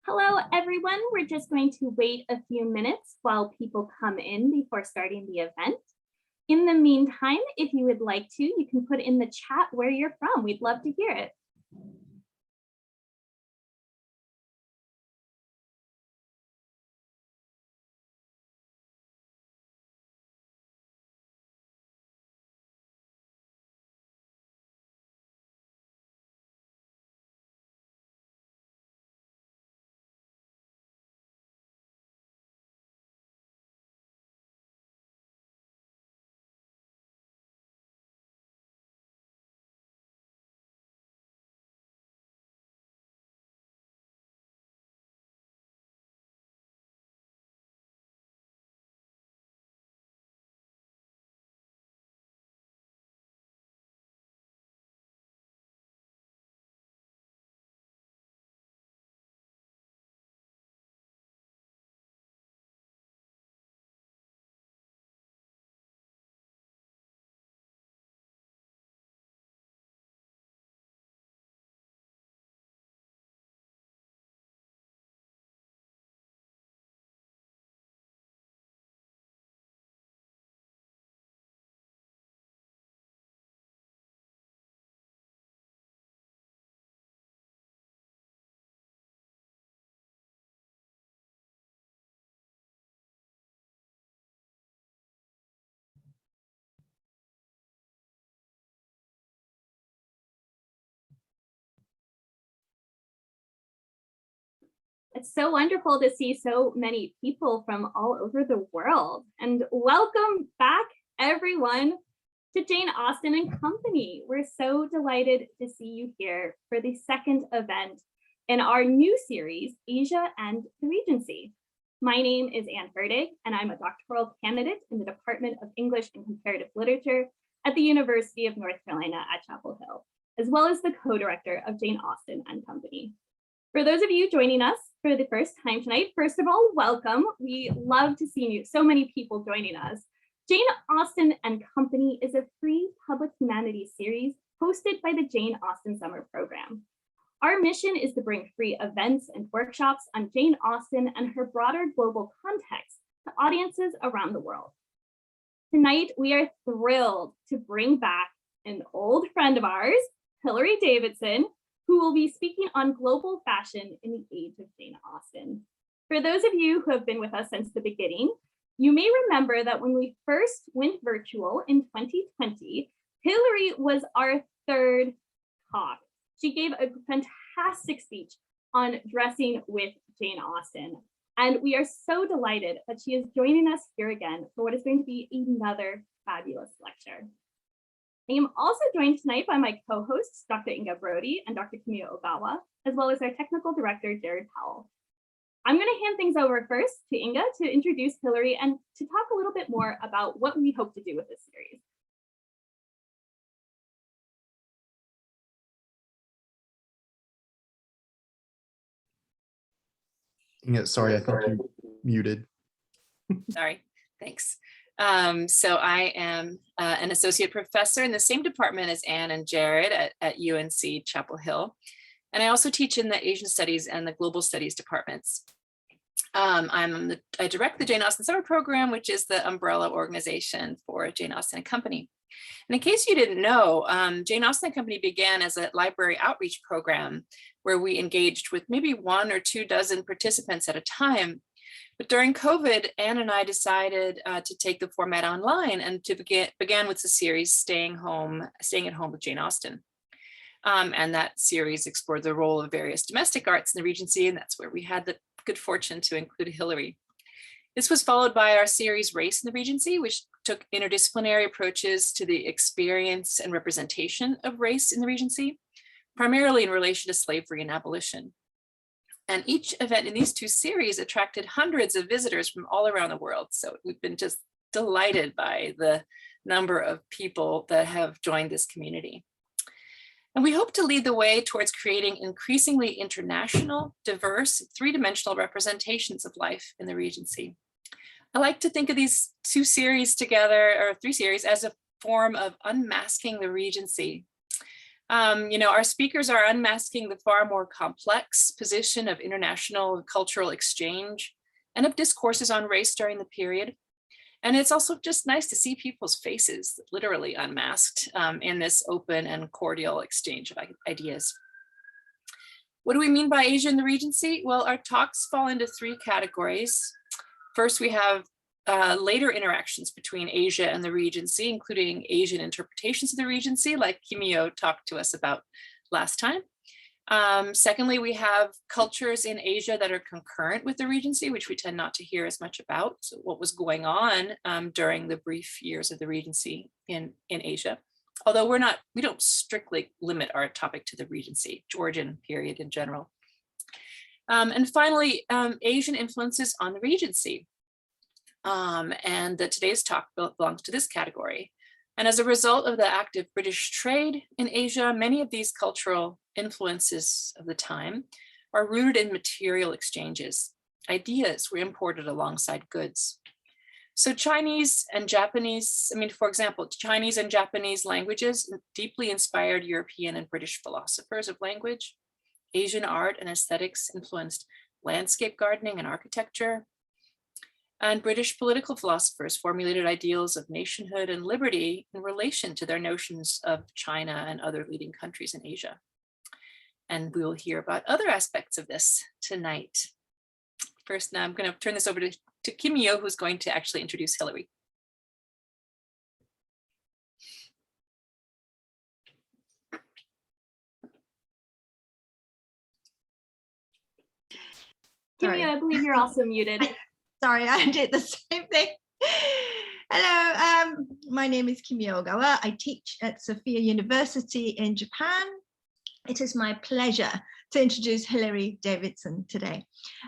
Hello, everyone. We're just going to wait a few minutes while people come in before starting the event. In the meantime, if you would like to, you can put in the chat where you're from. We'd love to hear it. It's so wonderful to see so many people from all over the world. And welcome back, everyone, to Jane Austen and Company. We're so delighted to see you here for the second event in our new series, Asia and the Regency. My name is Anne Ferdig, and I'm a doctoral candidate in the Department of English and Comparative Literature at the University of North Carolina at Chapel Hill, as well as the co-director of Jane Austen and Company. For those of you joining us for the first time tonight, first of all, welcome. We love to see you, so many people joining us. Jane Austen and Company is a free public humanities series hosted by the Jane Austen Summer Program. Our mission is to bring free events and workshops on Jane Austen and her broader global context to audiences around the world. Tonight, we are thrilled to bring back an old friend of ours, Hilary Davidson, who will be speaking on global fashion in the age of Jane Austen. For those of you who have been with us since the beginning, you may remember that when we first went virtual in 2020, Hilary was our third talk. She gave a fantastic speech on dressing with Jane Austen. And we are so delighted that she is joining us here again for what is going to be another fabulous lecture. I am also joined tonight by my co-hosts, Dr. Inga Brody and Dr. Kamiya Ogawa, as well as our technical director, Jared Powell. I'm going to hand things over first to Inga to introduce Hilary and to talk a little bit more about what we hope to do with this series. Inga, sorry, I think you muted. Sorry, thanks. So I am an associate professor in the same department as Anne and Jared at UNC Chapel Hill. And I also teach in the Asian Studies and the Global Studies departments. I direct the Jane Austen Summer Program, which is the umbrella organization for Jane Austen and Company. And in case you didn't know, Jane Austen and Company began as a library outreach program where we engaged with maybe 1 or 2 dozen participants at a time. But during COVID, Anne and I decided to take the format online and to began with the series Staying at Home with Jane Austen. And that series explored the role of various domestic arts in the Regency, and that's where we had the good fortune to include Hilary. This was followed by our series Race in the Regency, which took interdisciplinary approaches to the experience and representation of race in the Regency, primarily in relation to slavery and abolition. And each event in these 2 series attracted hundreds of visitors from all around the world. So we've been just delighted by the number of people that have joined this community. And we hope to lead the way towards creating increasingly international, diverse, 3-dimensional representations of life in the Regency. I like to think of these 2 series together, or 3 series, as a form of unmasking the Regency. Our speakers are unmasking the far more complex position of international cultural exchange and of discourses on race during the period. And it's also just nice to see people's faces literally unmasked in this open and cordial exchange of ideas. What do we mean by Asia and the Regency? Well, our talks fall into three categories. First, we have later interactions between Asia and the Regency, including Asian interpretations of the Regency, like Kimio talked to us about last time. Secondly, we have cultures in Asia that are concurrent with the Regency, which we tend not to hear as much about. So what was going on during the brief years of the Regency in Asia. Although we don't strictly limit our topic to the Regency, Georgian period in general. And finally, Asian influences on the Regency. And today's talk belongs to this category. And as a result of the active British trade in Asia, many of these cultural influences of the time are rooted in material exchanges. Ideas were imported alongside goods. So Chinese and Japanese, for example, Chinese and Japanese languages deeply inspired European and British philosophers of language. Asian art and aesthetics influenced landscape gardening and architecture. And British political philosophers formulated ideals of nationhood and liberty in relation to their notions of China and other leading countries in Asia. And we will hear about other aspects of this tonight. First, now I'm going to turn this over to Kimio, who's going to actually introduce Hilary. Kimio, I believe you're also muted. Sorry, I did the same thing. Hello, my name is Kimio Ogawa. I teach at Sophia University in Japan. It is my pleasure to introduce Hilary Davidson today.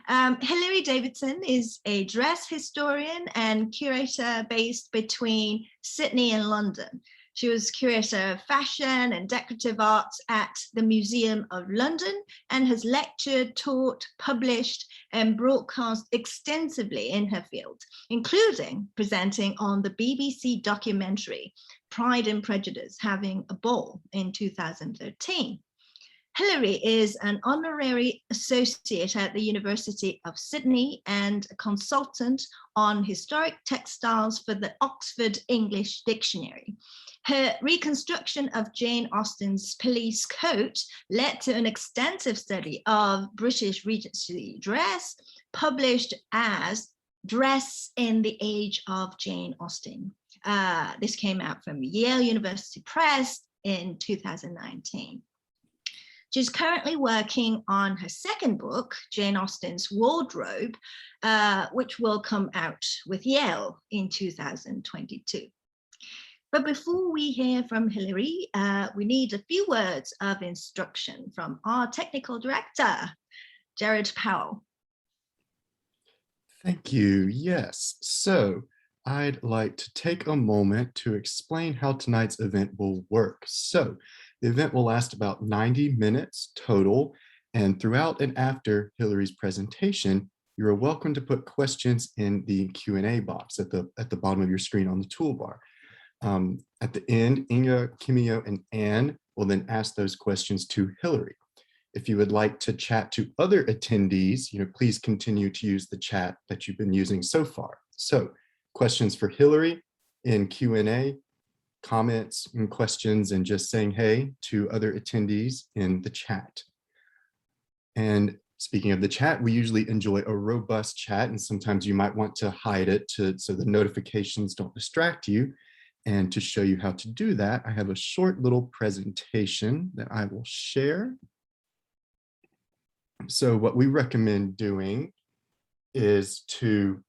Hilary Davidson is a dress historian and curator based between Sydney and London. She was curator of fashion and decorative arts at the Museum of London and has lectured, taught, published, and broadcast extensively in her field, including presenting on the BBC documentary Pride and Prejudice, Having a Ball in 2013. Hilary is an honorary associate at the University of Sydney and a consultant on historic textiles for the Oxford English Dictionary. Her reconstruction of Jane Austen's police coat led to an extensive study of British Regency dress, published as Dress in the Age of Jane Austen. This came out from Yale University Press in 2019. She's currently working on her second book, Jane Austen's Wardrobe, which will come out with Yale in 2022. But before we hear from Hilary, we need a few words of instruction from our technical director, Jared Powell. Thank you. Yes. So I'd like to take a moment to explain how tonight's event will work. So the event will last about 90 minutes total, and throughout and after Hilary's presentation, you are welcome to put questions in the Q&A box at the bottom of your screen on the toolbar. At the end, Inga, Kimio, and Anne will then ask those questions to Hilary. If you would like to chat to other attendees, please continue to use the chat that you've been using so far. So questions for Hilary in Q&A, comments and questions, and just saying hey to other attendees in the chat. And speaking of the chat, we usually enjoy a robust chat, and sometimes you might want to hide it so the notifications don't distract you. And to show you how to do that, I have a short little presentation that I will share. So what we recommend doing is to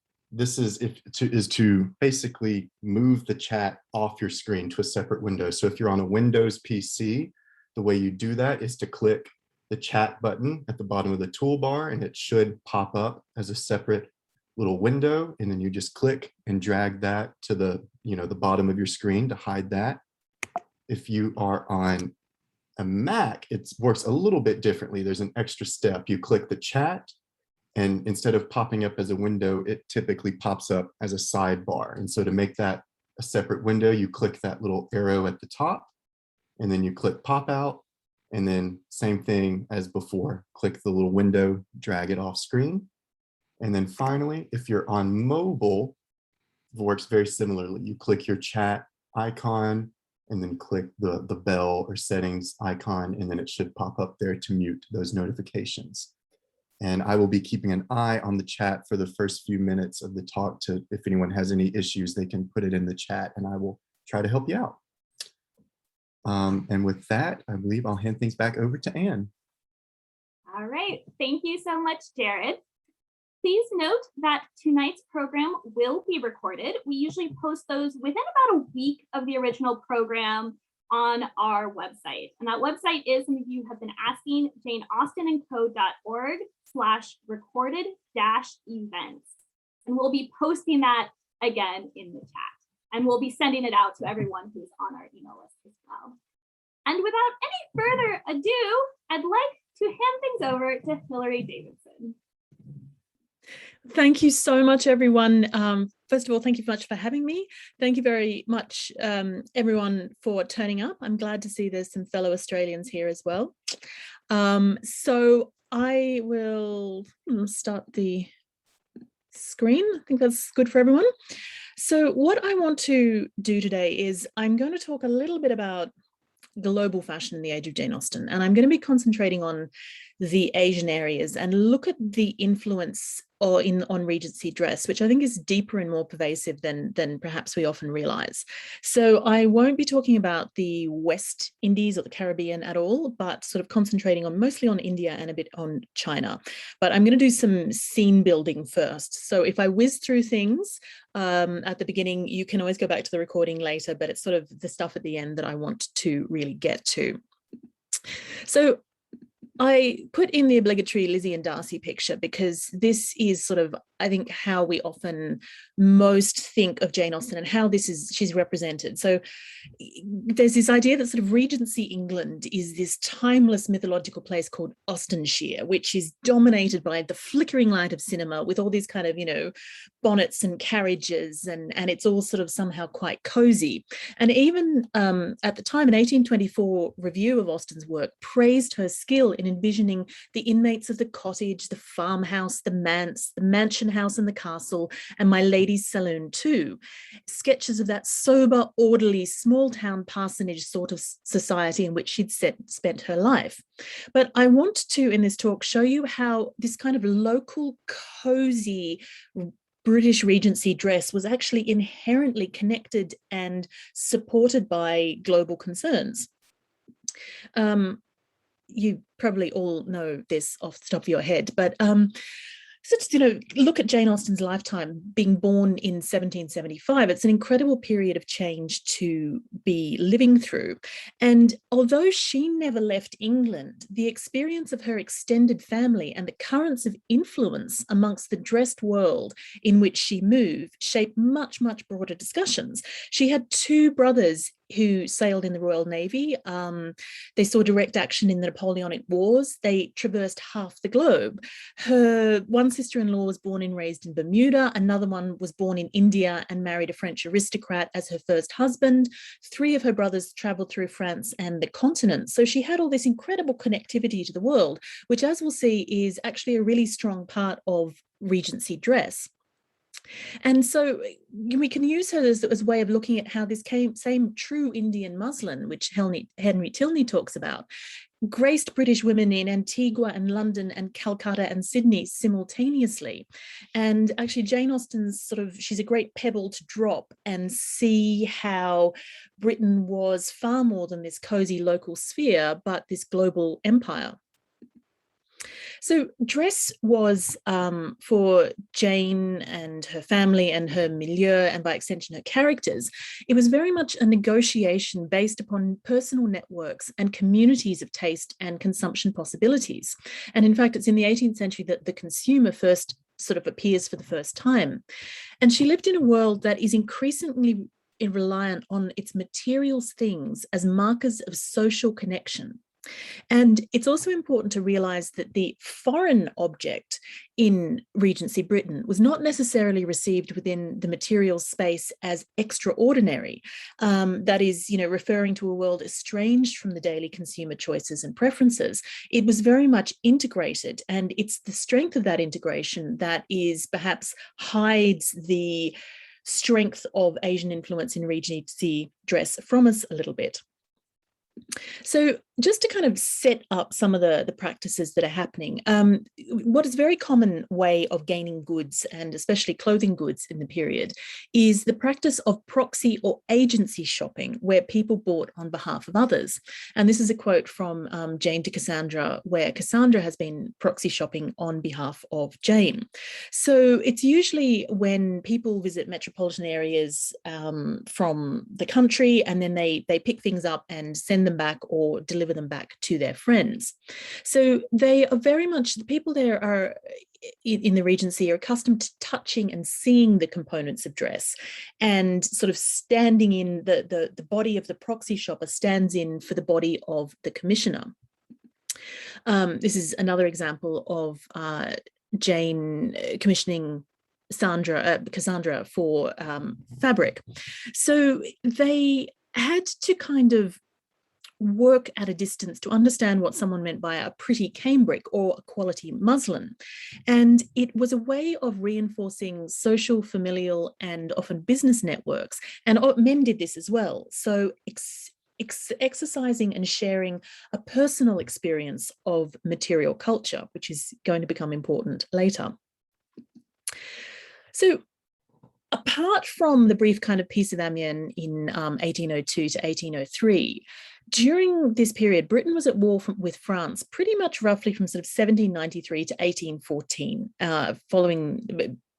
basically move the chat off your screen to a separate window. So if you're on a Windows PC, the way you do that is to click the chat button at the bottom of the toolbar, and it should pop up as a separate little window, and then you just click and drag that to the bottom of your screen to hide that. If you are on a Mac, it works a little bit differently. There's an extra step. You click the chat, and instead of popping up as a window, it typically pops up as a sidebar. And so to make that a separate window, you click that little arrow at the top, and then you click pop out, and then same thing as before, click the little window, drag it off screen. And then finally, if you're on mobile, it works very similarly. You click your chat icon and then click the bell or settings icon, and then it should pop up there to mute those notifications. And I will be keeping an eye on the chat for the first few minutes of the talk to, if anyone has any issues, they can put it in the chat and I will try to help you out. And with that, I believe I'll hand things back over to Anne. All right, thank you so much, Jared. Please note that tonight's program will be recorded. We usually post those within about a week of the original program on our website. And that website is, some of you have been asking, janeaustenandco.org/recorded-events. And we'll be posting that again in the chat. And we'll be sending it out to everyone who's on our email list as well. And without any further ado, I'd like to hand things over to Hilary Davidson. Thank you so much, everyone. First of all, thank you much for having me. Thank you very much, everyone, for turning up. I'm glad to see there's some fellow Australians here as well. So I will start the screen. I think that's good for everyone. So what I want to do today is I'm going to talk a little bit about global fashion in the age of Jane Austen, and I'm going to be concentrating on the Asian areas and look at the influence on Regency dress, which I think is deeper and more pervasive than perhaps we often realize. So I won't be talking about the West Indies or the Caribbean at all, but sort of concentrating on mostly on India and a bit on China. But I'm going to do some scene building first. So if I whiz through things at the beginning, you can always go back to the recording later, but it's sort of the stuff at the end that I want to really get to. So I put in the obligatory Lizzie and Darcy picture because this is sort of, I think, how we often most think of Jane Austen and how she's represented. So there's this idea that sort of Regency England is this timeless mythological place called Austenshire, which is dominated by the flickering light of cinema with all these kind of, bonnets and carriages, and it's all sort of somehow quite cozy. And even at the time, an 1824 review of Austen's work praised her skill in envisioning the inmates of the cottage, the farmhouse, the manse, the mansion house and the castle, and my lady's saloon too. Sketches of that sober, orderly, small town parsonage sort of society in which she'd spent her life. But I want to, in this talk, show you how this kind of local, cozy British Regency dress was actually inherently connected and supported by global concerns. You probably all know this off the top of your head, but so just, look at Jane Austen's lifetime, being born in 1775. It's an incredible period of change to be living through. And although she never left England, the experience of her extended family and the currents of influence amongst the dressed world in which she moved shaped much, much broader discussions. She had two brothers who sailed in the Royal Navy. They saw direct action in the Napoleonic Wars. They traversed half the globe. Her one sister-in-law was born and raised in Bermuda. Another one was born in India and married a French aristocrat as her first husband. Three of her brothers traveled through France and the continent. So she had all this incredible connectivity to the world, which, as we'll see, is actually a really strong part of Regency dress. And so we can use her as a way of looking at how this same true Indian muslin, which Henry Tilney talks about, graced British women in Antigua and London and Calcutta and Sydney simultaneously. And actually Jane Austen's she's a great pebble to drop and see how Britain was far more than this cozy local sphere, but this global empire. So dress was for Jane and her family and her milieu, and by extension her characters, it was very much a negotiation based upon personal networks and communities of taste and consumption possibilities. And in fact, it's in the 18th century that the consumer first sort of appears for the first time. And she lived in a world that is increasingly reliant on its materials things as markers of social connection. And it's also important to realise that the foreign object in Regency Britain was not necessarily received within the material space as extraordinary. That is, referring to a world estranged from the daily consumer choices and preferences. It was very much integrated, and it's the strength of that integration that is perhaps hides the strength of Asian influence in Regency dress from us a little bit. So just to kind of set up some of the practices that are happening, what is a very common way of gaining goods, and especially clothing goods in the period, is the practice of proxy or agency shopping, where people bought on behalf of others. And this is a quote from Jane to Cassandra, where Cassandra has been proxy shopping on behalf of Jane. So it's usually when people visit metropolitan areas from the country, and then they pick things up and send them back or deliver them back to their friends. So they are very much, the people there are in the Regency are accustomed to touching and seeing the components of dress, and sort of standing in the body of the proxy shopper stands in for the body of the commissioner. This is another example of Jane commissioning Cassandra for fabric. So they had to kind of work at a distance to understand what someone meant by a pretty cambric or a quality muslin. And it was a way of reinforcing social, familial, and often business networks. And men did this as well. So exercising and sharing a personal experience of material culture, which is going to become important later. So apart from the brief kind of Peace of Amiens in 1802 to 1803, during this period, Britain was at war with France pretty much roughly from sort of 1793 to 1814,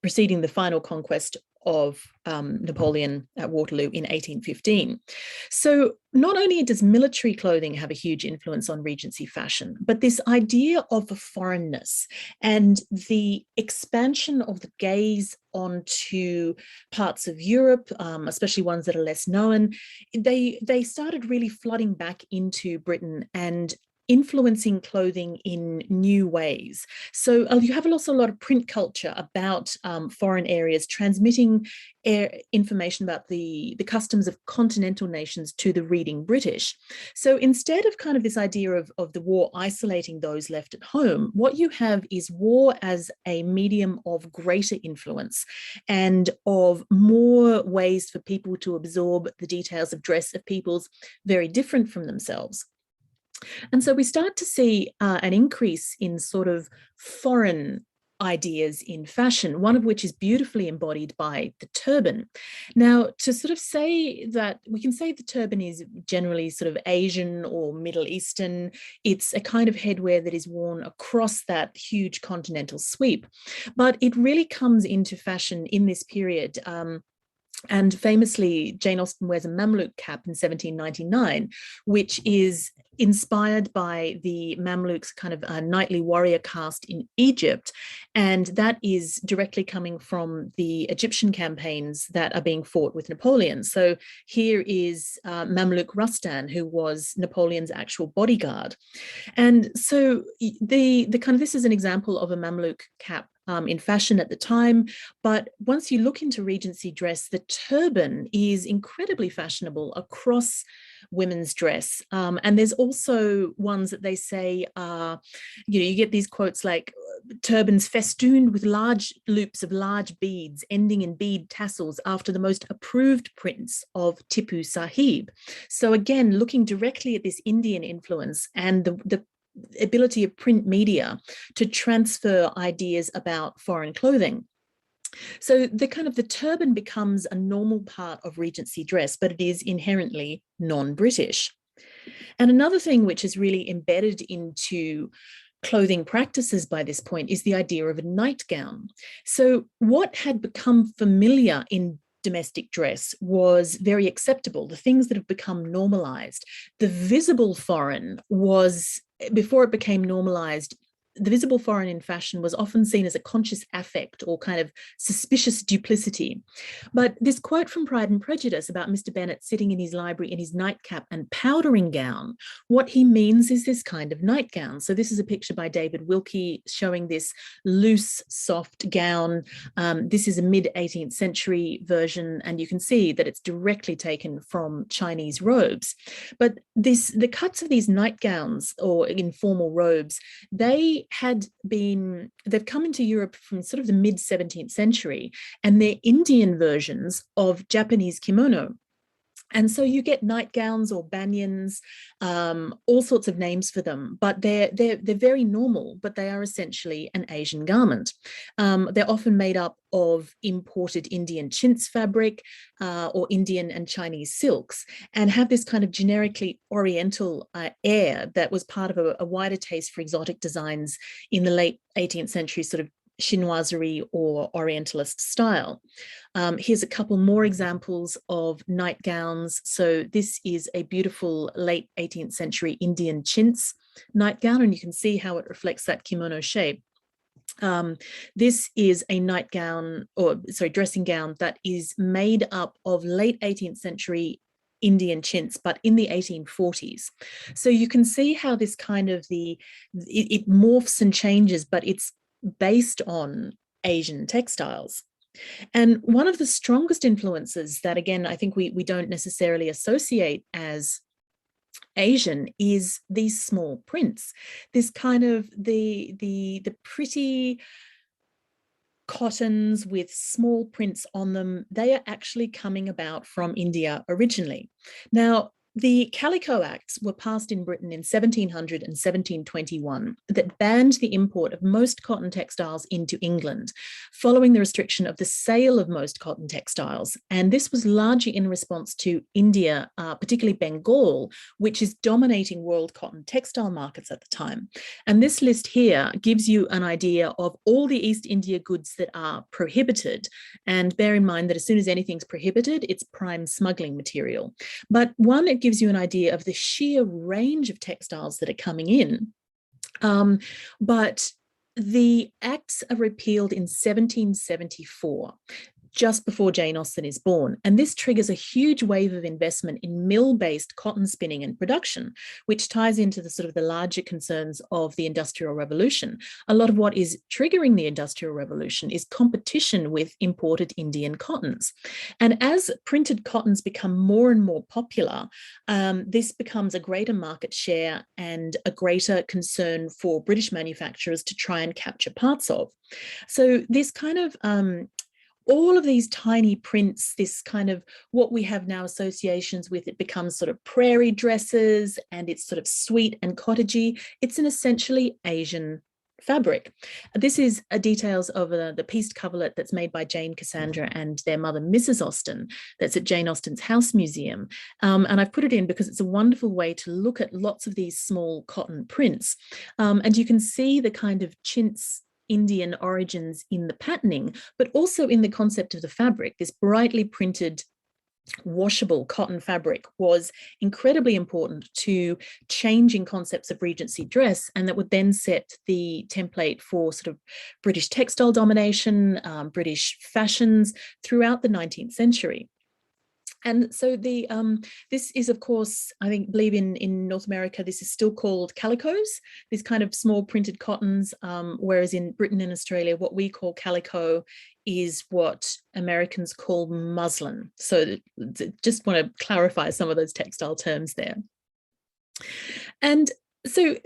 preceding the final conquest of Napoleon at Waterloo in 1815. So not only does military clothing have a huge influence on Regency fashion, but this idea of foreignness and the expansion of the gaze onto parts of Europe, especially ones that are less known, they started really flooding back into Britain and influencing clothing in new ways. So you have also a lot of print culture about foreign areas, transmitting information about the customs of continental nations to the reading British. So instead of kind of this idea of the war isolating those left at home, what you have is war as a medium of greater influence and of more ways for people to absorb the details of dress of peoples very different from themselves. And so we start to see an increase in sort of foreign ideas in fashion, one of which is beautifully embodied by the turban. Now, to sort of say that, we can say the turban is generally sort of Asian or Middle Eastern. It's a kind of headwear that is worn across that huge continental sweep, but it really comes into fashion in this period. And famously, Jane Austen wears a Mamluk cap in 1799, which is inspired by the Mamluks' kind of knightly warrior caste in Egypt. And that is directly coming from the Egyptian campaigns that are being fought with Napoleon. So here is Mamluk Rustan, who was Napoleon's actual bodyguard. And so the kind of, this is an example of a Mamluk cap in fashion at the time. But once you look into Regency dress, the turban is incredibly fashionable across women's dress. And there's also ones that they say are, you get these quotes like turbans festooned with large loops of large beads ending in bead tassels after the most approved prints of Tipu Sahib. So again, looking directly at this Indian influence and the ability of print media to transfer ideas about foreign clothing. So the turban becomes a normal part of Regency dress, but it is inherently non-British. And another thing which is really embedded into clothing practices by this point is the idea of a nightgown. So what had become familiar in domestic dress was very acceptable, the things that have become normalized. The visible foreign was, before it became normalized, the visible foreign in fashion was often seen as a conscious affect or kind of suspicious duplicity. But this quote from Pride and Prejudice about Mr. Bennet sitting in his library in his nightcap and powdering gown, what he means is this kind of nightgown. So this is a picture by David Wilkie showing this loose, soft gown. This is a mid-18th century version, and you can see that it's directly taken from Chinese robes. But the cuts of these nightgowns or informal robes, they've come into Europe from sort of the mid-17th century, and they're Indian versions of Japanese kimono. And so you get nightgowns or banyans, all sorts of names for them, but they're very normal, but they are essentially an Asian garment. They're often made up of imported Indian chintz fabric or Indian and Chinese silks, and have this kind of generically oriental air that was part of a wider taste for exotic designs in the late 18th century, sort of chinoiserie or orientalist style. Here's a couple more examples of nightgowns. So this is a beautiful late 18th century Indian chintz nightgown, and you can see how it reflects that kimono shape. This is a dressing gown that is made up of late 18th century Indian chintz, but in the 1840s. So you can see how this kind of it morphs and changes, but it's based on Asian textiles. And one of the strongest influences that, again, I think we don't necessarily associate as Asian is these small prints. This kind of the pretty cottons with small prints on them, they are actually coming about from India originally. Now, the Calico Acts were passed in Britain in 1700 and 1721 that banned the import of most cotton textiles into England, following the restriction of the sale of most cotton textiles. And this was largely in response to India, particularly Bengal, which is dominating world cotton textile markets at the time. And this list here gives you an idea of all the East India goods that are prohibited. And bear in mind that as soon as anything's prohibited, it's prime smuggling material. But one, it gives you an idea of the sheer range of textiles that are coming in. But the acts are repealed in 1774. Just before Jane Austen is born. And this triggers a huge wave of investment in mill-based cotton spinning and production, which ties into the sort of the larger concerns of the Industrial Revolution. A lot of what is triggering the Industrial Revolution is competition with imported Indian cottons. And as printed cottons become more and more popular, this becomes a greater market share and a greater concern for British manufacturers to try and capture parts of. So this kind of all of these tiny prints, this kind of what we have now associations with, it becomes sort of prairie dresses, and it's sort of sweet and cottagey. It's an essentially Asian fabric. This is details of the pieced coverlet that's made by Jane Cassandra and their mother, Mrs. Austen, that's at Jane Austen's House Museum. And I've put it in because it's a wonderful way to look at lots of these small cotton prints. And you can see the kind of chintz Indian origins in the patterning, but also in the concept of the fabric. This brightly printed washable cotton fabric was incredibly important to changing concepts of Regency dress, and that would then set the template for sort of British textile domination, British fashions throughout the 19th century. And so this is, of course, I believe in North America, this is still called calicos, these kind of small printed cottons, whereas in Britain and Australia, what we call calico is what Americans call muslin. So just want to clarify some of those textile terms there. And so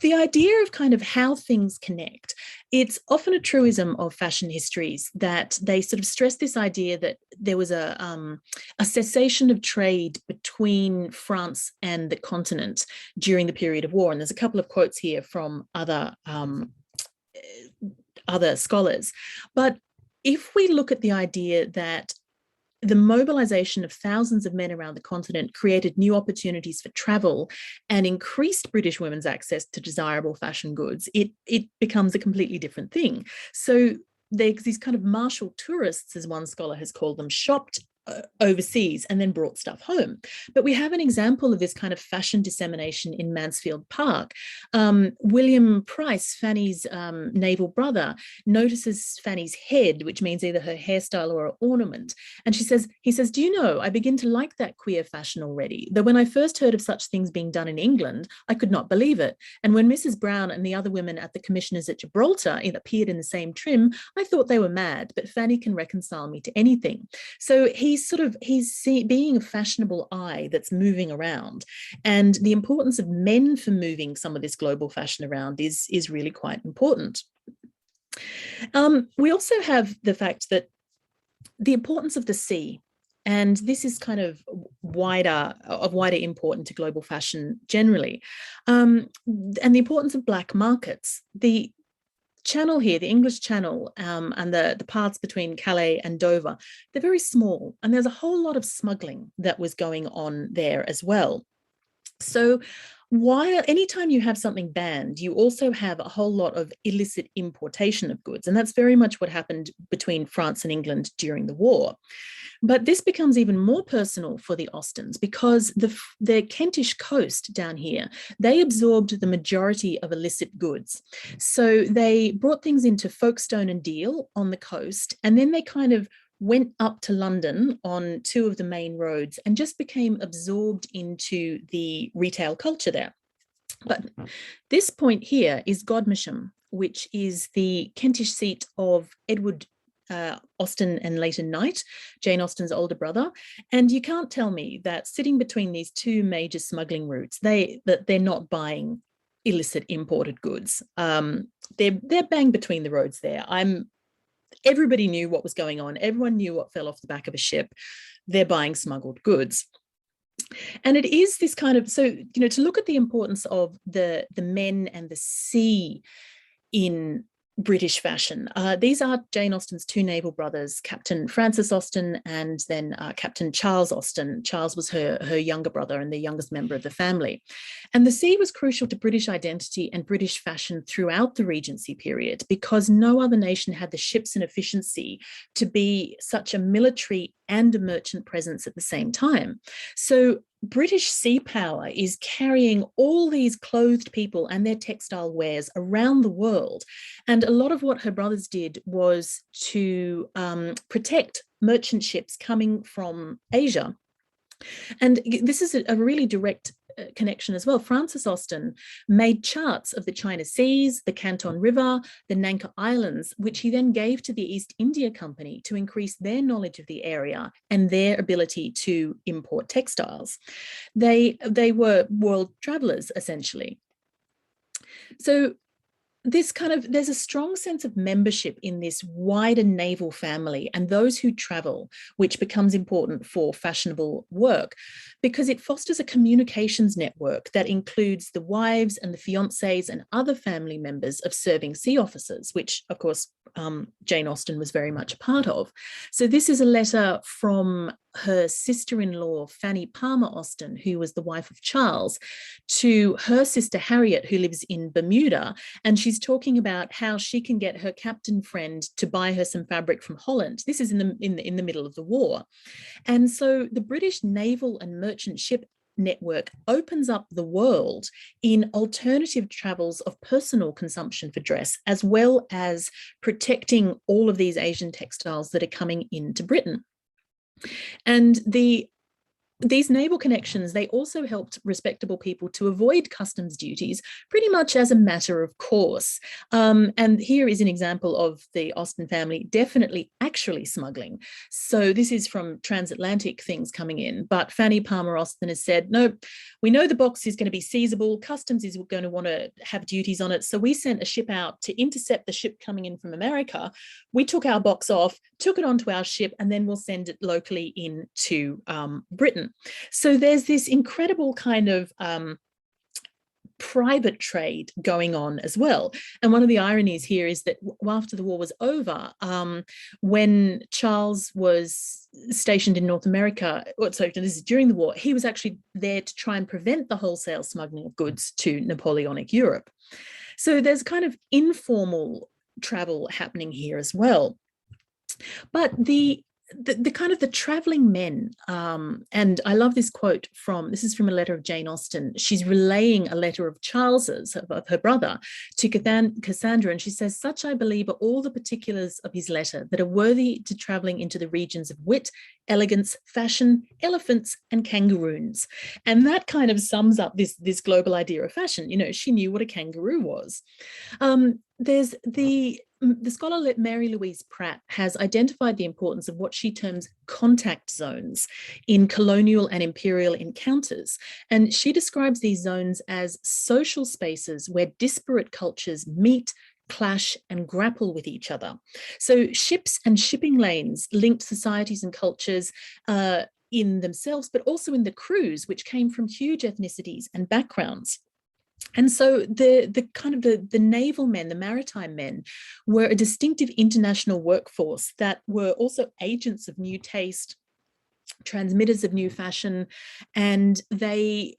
the idea of kind of how things connect, it's often a truism of fashion histories that they sort of stress this idea that there was a cessation of trade between France and the continent during the period of war. And there's a couple of quotes here from other scholars. But if we look at the idea that the mobilization of thousands of men around the continent created new opportunities for travel and increased British women's access to desirable fashion goods, it becomes a completely different thing. So these kind of martial tourists, as one scholar has called them, shopped overseas and then brought stuff home. But we have an example of this kind of fashion dissemination in Mansfield Park. William Price, Fanny's naval brother, notices Fanny's head, which means either her hairstyle or her ornament. And he says, do you know, I begin to like that queer fashion already, though when I first heard of such things being done in England, I could not believe it. And when Mrs. Brown and the other women at the commissioners at Gibraltar appeared in the same trim, I thought they were mad, but Fanny can reconcile me to anything. So he's being a fashionable eye that's moving around, and the importance of men for moving some of this global fashion around is really quite important. We also have the fact that the importance of the sea, and this is kind of wider import into global fashion generally, and the importance of black markets. The Channel here, the English Channel, and the paths between Calais and Dover, they're very small, and there's a whole lot of smuggling that was going on there as well. So while anytime you have something banned, you also have a whole lot of illicit importation of goods, and that's very much what happened between France and England during the war. But this becomes even more personal for the Austens because the Kentish coast down here, they absorbed the majority of illicit goods. So they brought things into Folkestone and Deal on the coast, and then they kind of went up to London on two of the main roads and just became absorbed into the retail culture there. But this point here is Godmersham, which is the Kentish seat of Edward Austen and Leighton Knight, Jane Austen's older brother. And you can't tell me that sitting between these two major smuggling routes, that they're not buying illicit imported goods. They're bang between the roads there. Everybody knew what was going on. Everyone knew what fell off the back of a ship. They're buying smuggled goods. And it is this kind of, so, to look at the importance of the men and the sea in British fashion. These are Jane Austen's two naval brothers, Captain Francis Austen and then Captain Charles Austen. Charles was her younger brother and the youngest member of the family. And the sea was crucial to British identity and British fashion throughout the Regency period because no other nation had the ships and efficiency to be such a military and a merchant presence at the same time. So British sea power is carrying all these clothed people and their textile wares around the world. And a lot of what her brothers did was to protect merchant ships coming from Asia. And this is a really direct connection as well. Francis Austen made charts of the China Seas, the Canton River, the Nanka Islands, which he then gave to the East India Company to increase their knowledge of the area and their ability to import textiles. They were world travelers, essentially. So there's a strong sense of membership in this wider naval family and those who travel, which becomes important for fashionable work because it fosters a communications network that includes the wives and the fiancés and other family members of serving sea officers, which of course Jane Austen was very much a part of. So this is a letter from her sister-in-law, Fanny Palmer Austen, who was the wife of Charles, to her sister Harriet, who lives in Bermuda. And she's talking about how she can get her captain friend to buy her some fabric from Holland. This is in the middle of the war. And so the British naval and merchant ship network opens up the world in alternative travels of personal consumption for dress, as well as protecting all of these Asian textiles that are coming into Britain. And these naval connections, they also helped respectable people to avoid customs duties pretty much as a matter of course. And here is an example of the Austen family definitely actually smuggling. So this is from transatlantic things coming in, but Fanny Palmer Austen has said, no, we know the box is going to be seizable, customs is going to want to have duties on it. So we sent a ship out to intercept the ship coming in from America. We took our box off, took it onto our ship, and then we'll send it locally into Britain. So there's this incredible kind of private trade going on as well. And one of the ironies here is that after the war was over, when Charles was stationed in North America, so this is during the war, he was actually there to try and prevent the wholesale smuggling of goods to Napoleonic Europe. So there's kind of informal travel happening here as well. But the the kind of the traveling men, and I love this quote this is from a letter of Jane Austen. She's relaying a letter of Charles's, of her brother, to Cassandra, and she says, "Such I believe are all the particulars of his letter that are worthy to traveling into the regions of wit, elegance, fashion, elephants, and kangaroos." And that kind of sums up this global idea of fashion. You know, she knew what a kangaroo was. There's the scholar Mary Louise Pratt has identified the importance of what she terms contact zones in colonial and imperial encounters. And she describes these zones as social spaces where disparate cultures meet, clash, and grapple with each other. So ships and shipping lanes linked societies and cultures in themselves, but also in the crews, which came from huge ethnicities and backgrounds. And so the naval men, the maritime men, were a distinctive international workforce that were also agents of new taste, transmitters of new fashion, and they,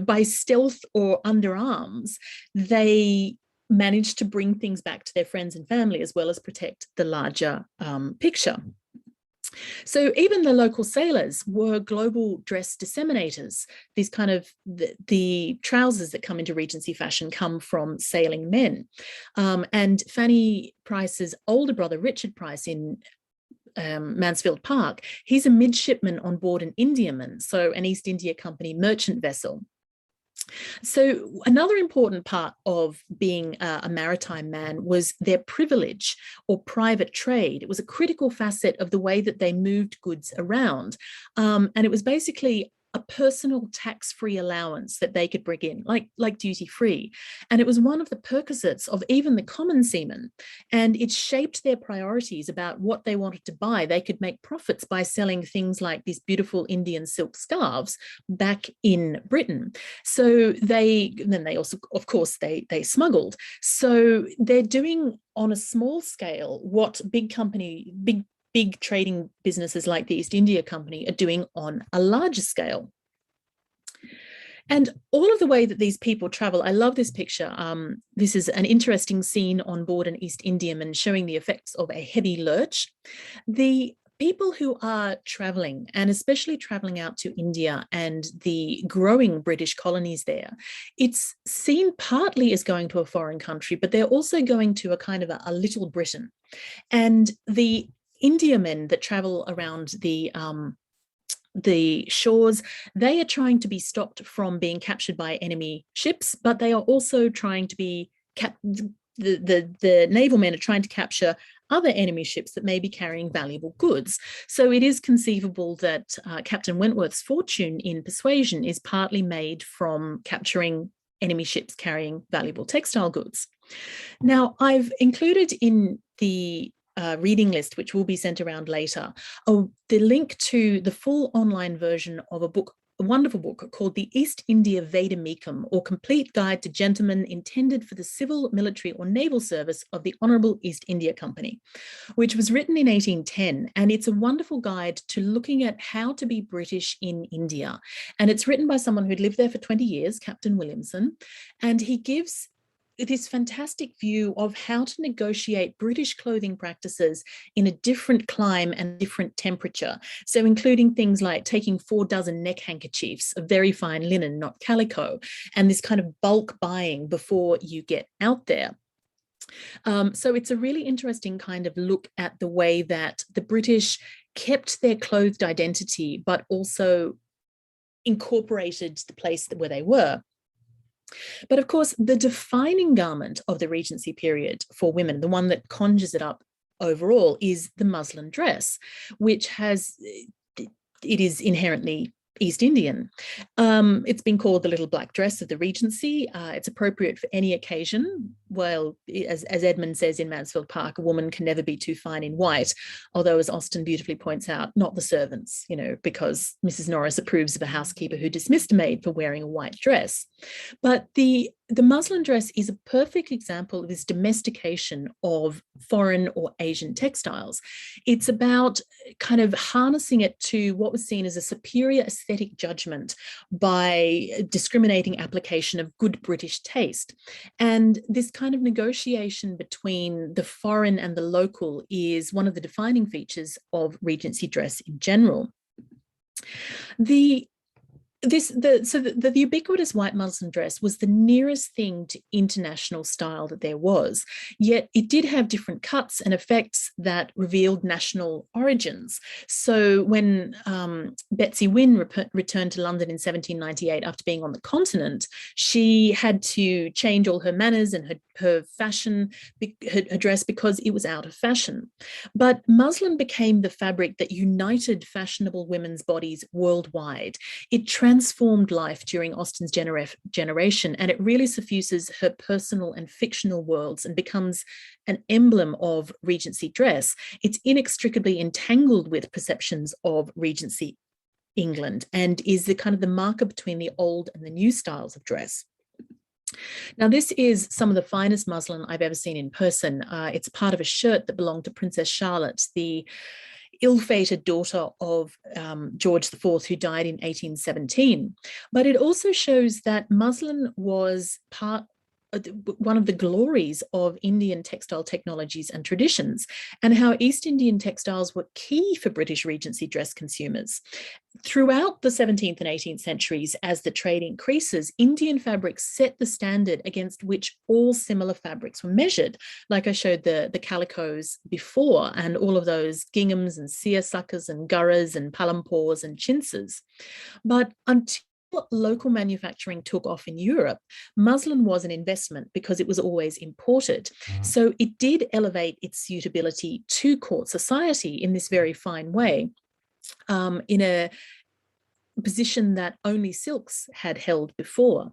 by stealth or under arms, they managed to bring things back to their friends and family, as well as protect the larger picture. So even the local sailors were global dress disseminators. These kind of the trousers that come into Regency fashion come from sailing men. And Fanny Price's older brother, Richard Price, in Mansfield Park, he's a midshipman on board an Indiaman, so an East India Company merchant vessel. So another important part of being a maritime man was their privilege or private trade. It was a critical facet of the way that they moved goods around. And it was basically a personal tax-free allowance that they could bring in, like duty-free. And it was one of the perquisites of even the common seamen. And it shaped their priorities about what they wanted to buy. They could make profits by selling things like these beautiful Indian silk scarves back in Britain. So then they also, of course, they smuggled. So they're doing on a small scale what big trading businesses like the East India Company are doing on a larger scale. And all of the way that these people travel, I love this picture. This is an interesting scene on board an East Indiaman showing the effects of a heavy lurch. The people who are traveling, and especially traveling out to India and the growing British colonies there, it's seen partly as going to a foreign country, but they're also going to a kind of a little Britain. And the Indiamen that travel around the shores, they are trying to be stopped from being captured by enemy ships, but they are also trying to be the naval men are trying to capture other enemy ships that may be carrying valuable goods. So it is conceivable that Captain Wentworth's fortune in Persuasion is partly made from capturing enemy ships carrying valuable textile goods. Now, I've included in the reading list, which will be sent around later, the link to the full online version of a wonderful book called The East India Vademecum, or Complete Guide to Gentlemen Intended for the Civil, Military or Naval Service of the Honourable East India Company, which was written in 1810. And it's a wonderful guide to looking at how to be British in India. And it's written by someone who'd lived there for 20 years, Captain Williamson, and he gives this fantastic view of how to negotiate British clothing practices in a different clime and different temperature. So including things like taking 4 dozen neck handkerchiefs of very fine linen, not calico, and this kind of bulk buying before you get out there. So it's a really interesting kind of look at the way that the British kept their clothed identity, but also incorporated the place where they were. But of course, the defining garment of the Regency period for women, the one that conjures it up overall, is the muslin dress, which it is inherently East Indian. It's been called the little black dress of the Regency. It's appropriate for any occasion. Well, as Edmund says in Mansfield Park, a woman can never be too fine in white, although, as Austen beautifully points out, not the servants, because Mrs. Norris approves of a housekeeper who dismissed a maid for wearing a white dress. But the muslin dress is a perfect example of this domestication of foreign or Asian textiles. It's about kind of harnessing it to what was seen as a superior aesthetic judgment by discriminating application of good British taste. And this kind of negotiation between the foreign and the local is one of the defining features of Regency dress in general. The ubiquitous white muslin dress was the nearest thing to international style that there was, yet it did have different cuts and effects that revealed national origins. So when Betsy Wynne returned to London in 1798 after being on the continent, she had to change all her manners and her fashion, her dress, because it was out of fashion. But muslin became the fabric that united fashionable women's bodies worldwide. It transformed life during Austen's generation, and it really suffuses her personal and fictional worlds and becomes an emblem of Regency dress. It's inextricably entangled with perceptions of Regency England and is the kind of the marker between the old and the new styles of dress. Now, this is some of the finest muslin I've ever seen in person. It's part of a shirt that belonged to Princess Charlotte, the ill-fated daughter of George IV, who died in 1817. But it also shows that muslin was one of the glories of Indian textile technologies and traditions, and how East Indian textiles were key for British Regency dress consumers. Throughout the 17th and 18th centuries, as the trade increases, Indian fabrics set the standard against which all similar fabrics were measured. Like I showed the calicos before, and all of those ginghams and seersuckers and gurras and palampors and chintzes. But until local manufacturing took off in Europe, muslin was an investment because it was always imported. So it did elevate its suitability to court society in this very fine way, in a position that only silks had held before.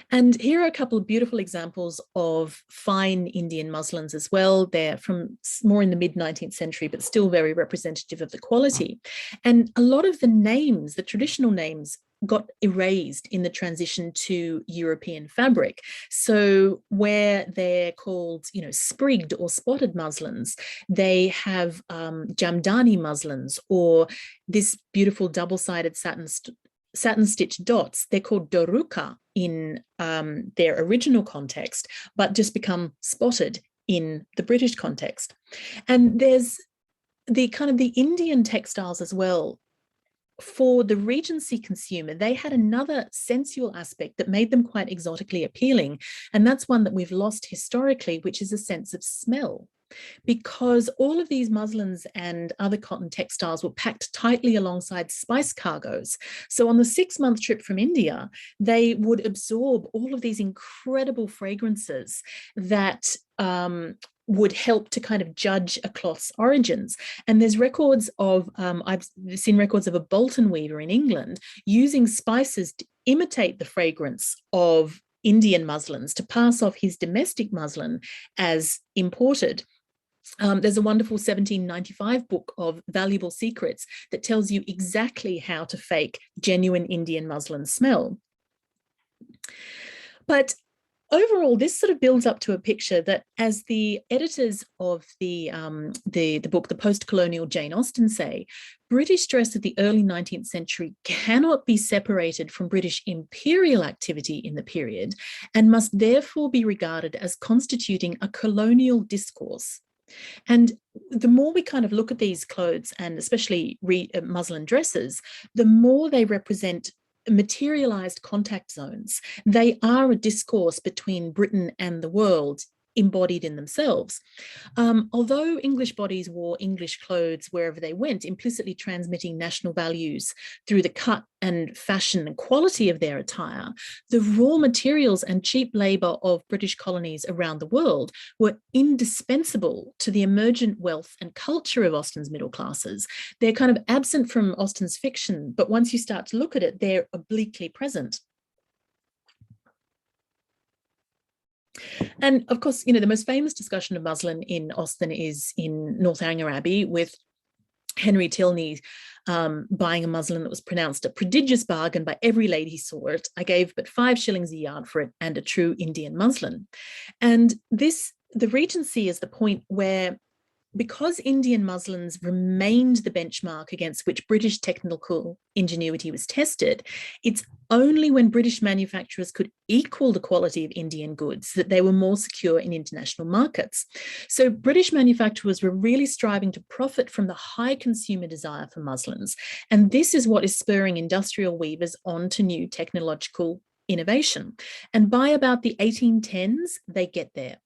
And here are a couple of beautiful examples of fine Indian muslins as well. They're from more in the mid-19th century, but still very representative of the quality. And a lot of the names, the traditional names, got erased in the transition to European fabric. So where they're called, sprigged or spotted muslins, they have jamdani muslins, or this beautiful double-sided satin stitched dots. They're called doruka in their original context, but just become spotted in the British context. And there's the kind of the Indian textiles as well. For the Regency consumer, they had another sensual aspect that made them quite exotically appealing. And that's one that we've lost historically, which is a sense of smell. Because all of these muslins and other cotton textiles were packed tightly alongside spice cargoes. So on the 6-month trip from India, they would absorb all of these incredible fragrances that would help to kind of judge a cloth's origins. And there's records of, I've seen records of a Bolton weaver in England using spices to imitate the fragrance of Indian muslins to pass off his domestic muslin as imported. There's a wonderful 1795 book of valuable secrets that tells you exactly how to fake genuine Indian muslin smell. But overall, this sort of builds up to a picture that, as the editors of the book, The Post-Colonial Jane Austen, say, British dress of the early 19th century cannot be separated from British imperial activity in the period and must therefore be regarded as constituting a colonial discourse. And the more we kind of look at these clothes, and especially muslin dresses, the more they represent materialized contact zones. They are a discourse between Britain and the world, embodied in themselves. Although English bodies wore English clothes wherever they went, implicitly transmitting national values through the cut and fashion and quality of their attire, the raw materials and cheap labour of British colonies around the world were indispensable to the emergent wealth and culture of Austen's middle classes. They're kind of absent from Austen's fiction, but once you start to look at it, they're obliquely present. And of course, the most famous discussion of muslin in Austen is in Northanger Abbey, with Henry Tilney buying a muslin that was pronounced a prodigious bargain by every lady who saw it. I gave but 5 shillings a yard for it, and a true Indian muslin. And the Regency is the point where because Indian muslins remained the benchmark against which British technical ingenuity was tested, it's only when British manufacturers could equal the quality of Indian goods that they were more secure in international markets. So British manufacturers were really striving to profit from the high consumer desire for muslins. And this is what is spurring industrial weavers on to new technological innovation. And by about the 1810s, they get there.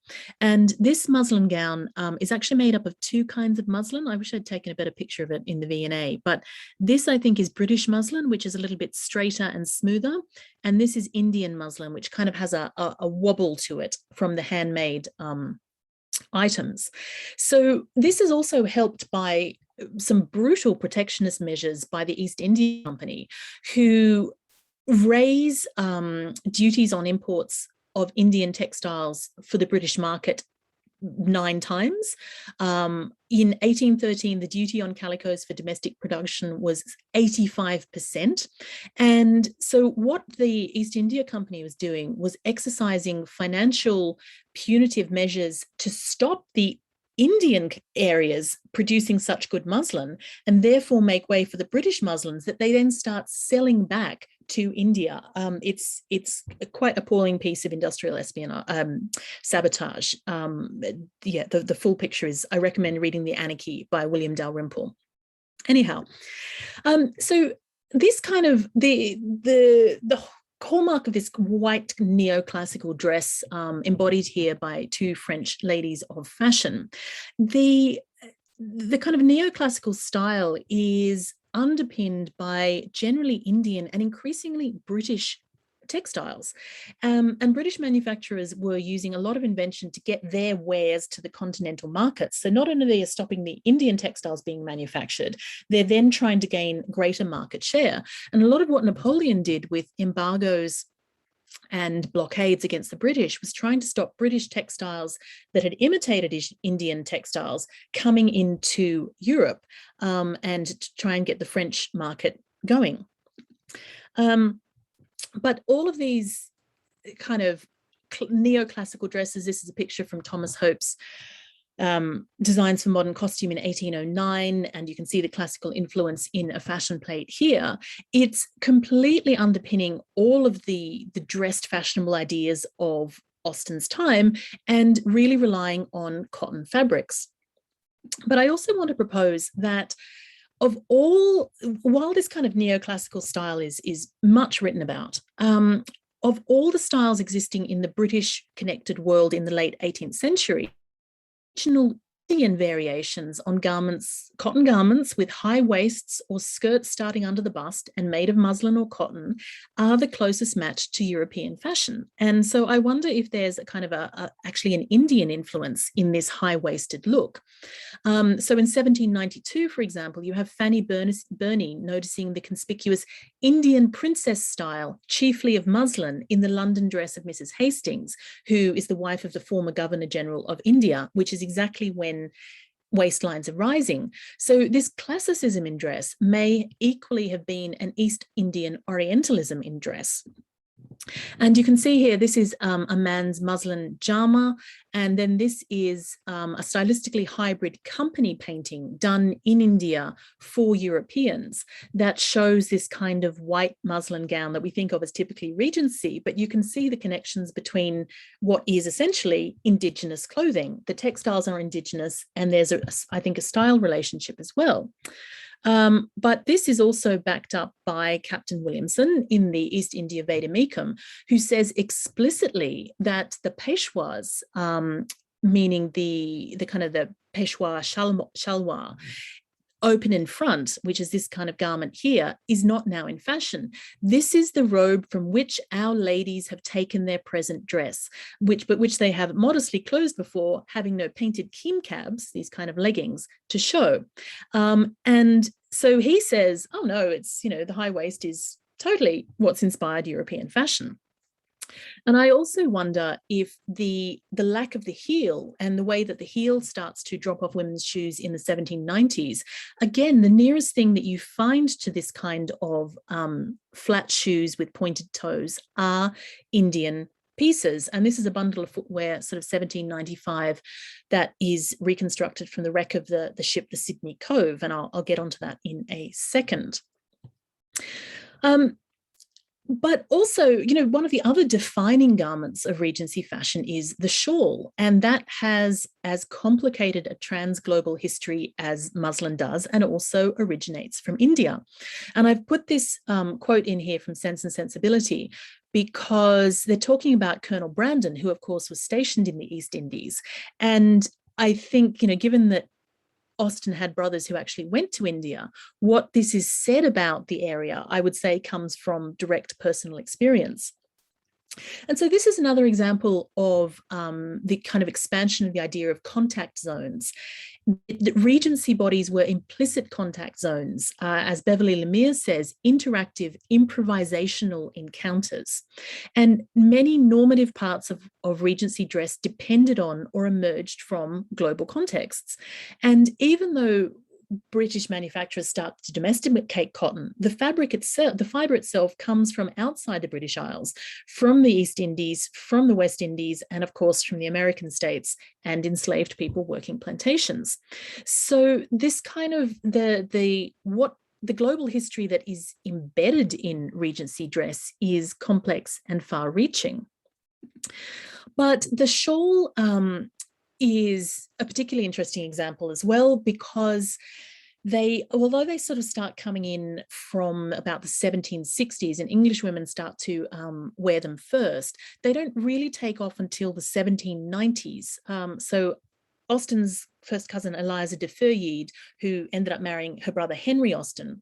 And this muslin gown is actually made up of two kinds of muslin. I wish I'd taken a better picture of it in the V&A, but this I think is British muslin, which is a little bit straighter and smoother. And this is Indian muslin, which kind of has a wobble to it from the handmade items. So this is also helped by some brutal protectionist measures by the East India Company, who raise duties on imports of Indian textiles for the British market 9 times. In 1813, the duty on calicos for domestic production was 85%. And so what the East India Company was doing was exercising financial punitive measures to stop the Indian areas producing such good muslin, and therefore make way for the British muslins that they then start selling back to India. It's quite appalling piece of industrial espionage, sabotage. The full picture is, I recommend reading The Anarchy by William Dalrymple. Anyhow, so this kind of the hallmark of this white neoclassical dress, embodied here by 2 French ladies of fashion, the kind of neoclassical style is underpinned by generally Indian and increasingly British textiles. And British manufacturers were using a lot of invention to get their wares to the continental markets. So not only are they stopping the Indian textiles being manufactured, they're then trying to gain greater market share. And a lot of what Napoleon did with embargoes and blockades against the British was trying to stop British textiles that had imitated Indian textiles coming into Europe, and to try and get the French market going. But all of these kind of neoclassical dresses, this is a picture from Thomas Hope's Designs for Modern Costume in 1809, and you can see the classical influence in a fashion plate here. It's completely underpinning all of the dressed fashionable ideas of Austen's time and really relying on cotton fabrics. But I also want to propose that while this kind of neoclassical style is much written about, of all the styles existing in the British connected world in the late 18th century, regional Indian variations on garments, cotton garments with high waists or skirts starting under the bust and made of muslin or cotton, are the closest match to European fashion. And so I wonder if there's a kind of actually an Indian influence in this high-waisted look. So in 1792, for example, you have Fanny Burney noticing the conspicuous Indian princess style, chiefly of muslin, in the London dress of Mrs. Hastings, who is the wife of the former Governor General of India, which is exactly when waistlines are rising. So this classicism in dress may equally have been an East Indian Orientalism in dress. And you can see here, this is a man's muslin jama, and then this is a stylistically hybrid company painting done in India for Europeans that shows this kind of white muslin gown that we think of as typically Regency, but you can see the connections between what is essentially indigenous clothing. The textiles are indigenous, and there's, I think, a style relationship as well. But this is also backed up by Captain Williamson in the East India Veda Mecum, who says explicitly that the Peshwas, meaning the kind of the Peshwa shalwar, open in front, which is this kind of garment here, is not now in fashion. This is the robe from which our ladies have taken their present dress, which they have modestly closed before, having no painted kimcabs, these kind of leggings, to show. And so he says, oh no, it's, the high waist is totally what's inspired European fashion. And I also wonder if the lack of the heel and the way that the heel starts to drop off women's shoes in the 1790s, again, the nearest thing that you find to this kind of flat shoes with pointed toes are Indian pieces. And this is a bundle of footwear, sort of 1795, that is reconstructed from the wreck of the ship, the Sydney Cove. And I'll get onto that in a second. But also, you know, one of the other defining garments of Regency fashion is the shawl, and that has as complicated a trans-global history as muslin does, and also originates from India. And I've put this quote in here from Sense and Sensibility because they're talking about Colonel Brandon, who of course was stationed in the East Indies. And I think, you know, given that Austen had brothers who actually went to India, what this is said about the area, I would say, comes from direct personal experience. And so this is another example of the kind of expansion of the idea of contact zones. The Regency bodies were implicit contact zones, as Beverly Lemire says, interactive, improvisational encounters. And many normative parts of Regency dress depended on or emerged from global contexts. And even though British manufacturers start to domesticate cotton, the fabric itself, the fibre itself, comes from outside the British Isles, from the East Indies, from the West Indies, and of course from the American states and enslaved people working plantations. So this kind of the global history that is embedded in Regency dress is complex and far-reaching. But the shawl is a particularly interesting example as well, because although they sort of start coming in from about the 1760s and English women start to wear them first, they don't really take off until the 1790s. So Austen's first cousin, Eliza de Feuillide, who ended up marrying her brother Henry Austen,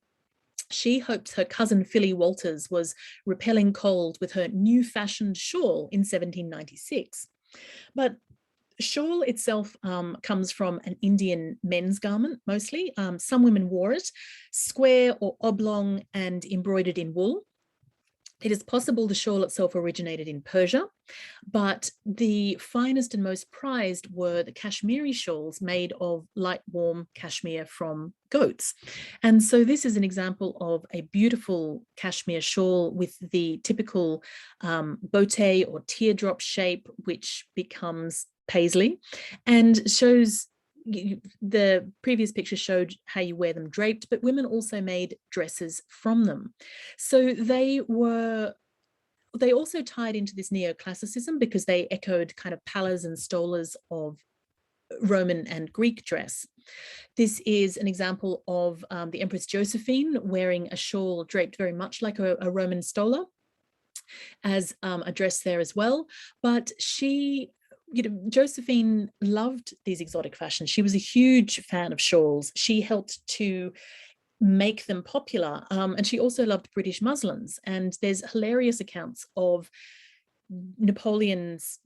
she hoped her cousin Philly Walters was repelling cold with her new fashioned shawl in 1796. But shawl itself comes from an Indian men's garment, mostly. Some women wore it, square or oblong and embroidered in wool. It is possible the shawl itself originated in Persia, but the finest and most prized were the Kashmiri shawls made of light, warm cashmere from goats. And so this is an example of a beautiful cashmere shawl with the typical botte or teardrop shape, which becomes paisley, and shows, the previous picture showed how you wear them draped, but women also made dresses from them. So they also tied into this neoclassicism because they echoed kind of palas and stolas of Roman and Greek dress. This is an example of the Empress Josephine wearing a shawl draped very much like a Roman stola as a dress there as well. But Josephine loved these exotic fashions. She was a huge fan of shawls. She helped to make them popular. And she also loved British muslins. And there's hilarious accounts of Napoleon's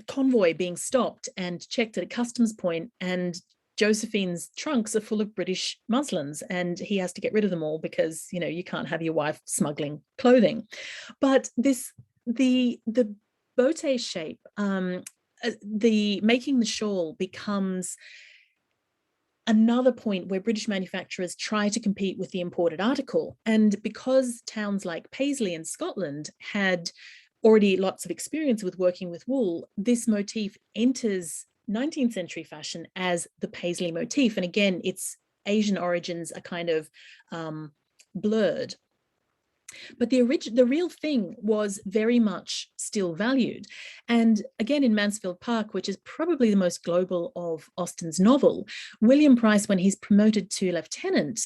convoy being stopped and checked at a customs point, and Josephine's trunks are full of British muslins, and he has to get rid of them all because, you know, you can't have your wife smuggling clothing. But the botte shape, making the shawl becomes another point where British manufacturers try to compete with the imported article. And because towns like Paisley in Scotland had already lots of experience with working with wool, this motif enters 19th century fashion as the Paisley motif. And again, its Asian origins are kind of blurred. But the real thing was very much still valued. And again, in Mansfield Park, which is probably the most global of Austen's novel, William Price, when he's promoted to lieutenant,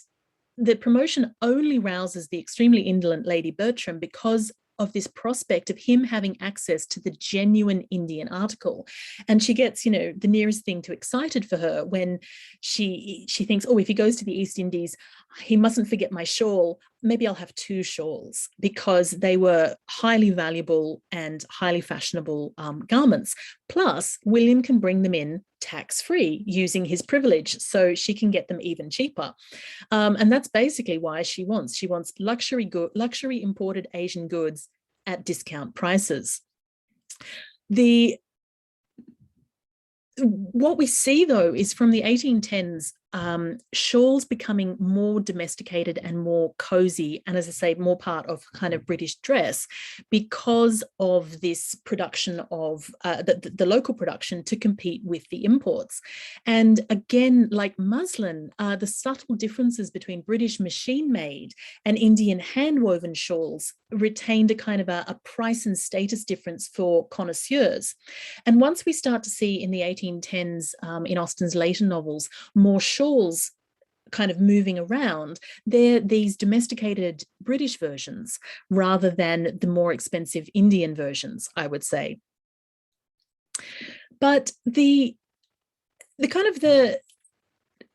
the promotion only rouses the extremely indolent Lady Bertram because of this prospect of him having access to the genuine Indian article. And she gets, you know, the nearest thing to excited for her when she thinks, oh, if he goes to the East Indies, he mustn't forget my shawl. Maybe I'll have 2 shawls, because they were highly valuable and highly fashionable garments. Plus, William can bring them in tax-free using his privilege, so she can get them even cheaper. And that's basically why she wants luxury imported Asian goods at discount prices. What we see, though, is from the 1810s shawls becoming more domesticated and more cozy, and as I say, more part of kind of British dress because of this production of the local production to compete with the imports. And again, like muslin, the subtle differences between British machine-made and Indian hand-woven shawls retained a kind of a price and status difference for connoisseurs. And once we start to see in the 1810s, in Austen's later novels, more shawls kind of moving around, they're these domesticated British versions rather than the more expensive Indian versions, I would say. But the kind of the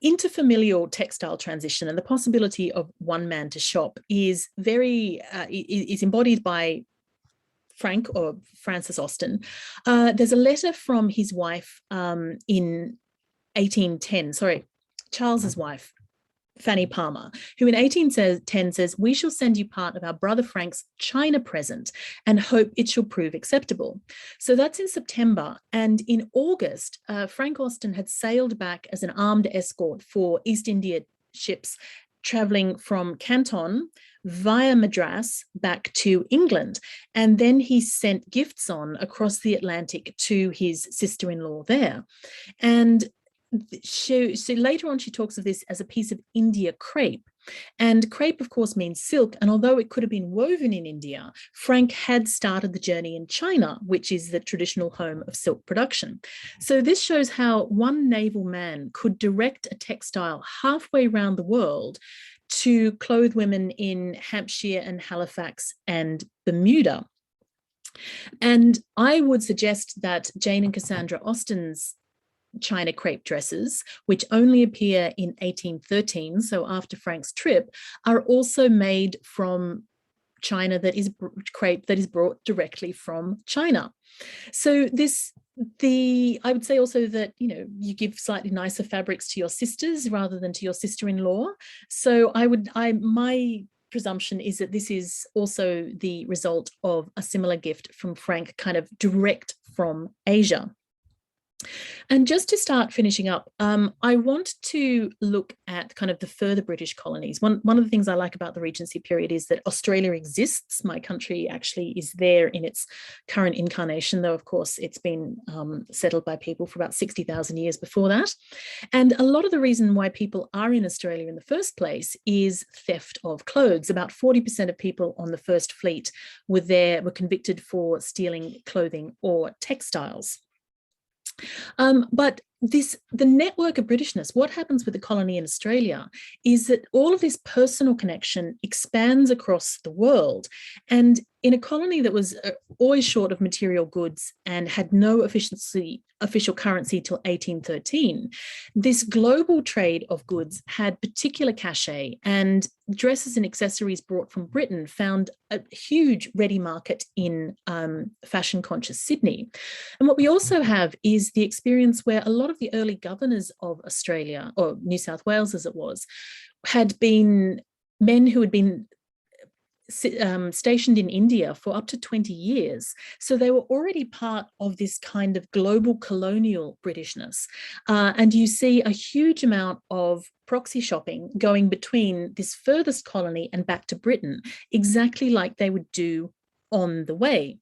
interfamilial textile transition and the possibility of one man to shop is very is embodied by Frank or Francis Austen. There's a letter from his wife in 1810, Charles's wife, Fanny Palmer, who in 1810 says, "We shall send you part of our brother Frank's China present and hope it shall prove acceptable." So that's in September. And in August, Frank Austen had sailed back as an armed escort for East India ships traveling from Canton via Madras back to England. And then he sent gifts on across the Atlantic to his sister-in-law there. And so later on, she talks of this as a piece of India crepe. And crepe, of course, means silk. And although it could have been woven in India, Frank had started the journey in China, which is the traditional home of silk production. So this shows how one naval man could direct a textile halfway around the world to clothe women in Hampshire and Halifax and Bermuda. And I would suggest that Jane and Cassandra Austen's China crepe dresses, which only appear in 1813, so after Frank's trip, are also made from China that is crepe that is brought directly from China. So I would say also that, you give slightly nicer fabrics to your sisters rather than to your sister-in-law. So my presumption is that this is also the result of a similar gift from Frank, kind of direct from Asia. And just to start finishing up, I want to look at kind of the further British colonies. One of the things I like about the Regency period is that Australia exists. My country actually is there in its current incarnation, though, of course, it's been settled by people for about 60,000 years before that. And a lot of the reason why people are in Australia in the first place is theft of clothes. About 40% of people on the first fleet were convicted for stealing clothing or textiles. But the network of Britishness, what happens with the colony in Australia is that all of this personal connection expands across the world. And in a colony that was always short of material goods and had no official currency till 1813, this global trade of goods had particular cachet, and dresses and accessories brought from Britain found a huge ready market in fashion-conscious Sydney. And what we also have is the experience where a lot of the early governors of Australia, or New South Wales as it was, had been men who had been stationed in India for up to 20 years. So they were already part of this kind of global colonial Britishness. And you see a huge amount of proxy shopping going between this furthest colony and back to Britain, exactly like they would do on the way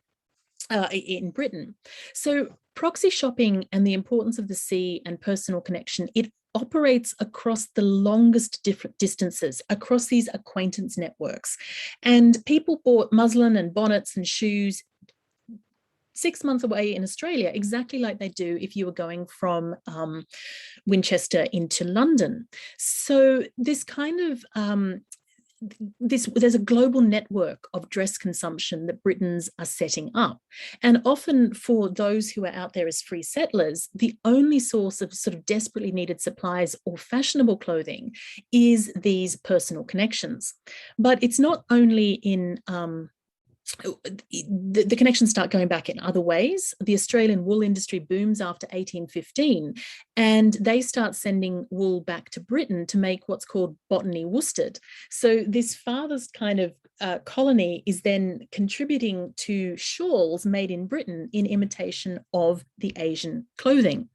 in Britain. So proxy shopping and the importance of the sea and personal connection, it operates across the longest different distances, across these acquaintance networks. And people bought muslin and bonnets and shoes 6 months away in Australia, exactly like they do if you were going from Winchester into London. So this kind of there's a global network of dress consumption that Britons are setting up. And often for those who are out there as free settlers, the only source of sort of desperately needed supplies or fashionable clothing is these personal connections. But it's not only in the connections start going back in other ways. The Australian wool industry booms after 1815, and they start sending wool back to Britain to make what's called botany worsted. So this farthest kind of colony is then contributing to shawls made in Britain in imitation of the Asian clothing.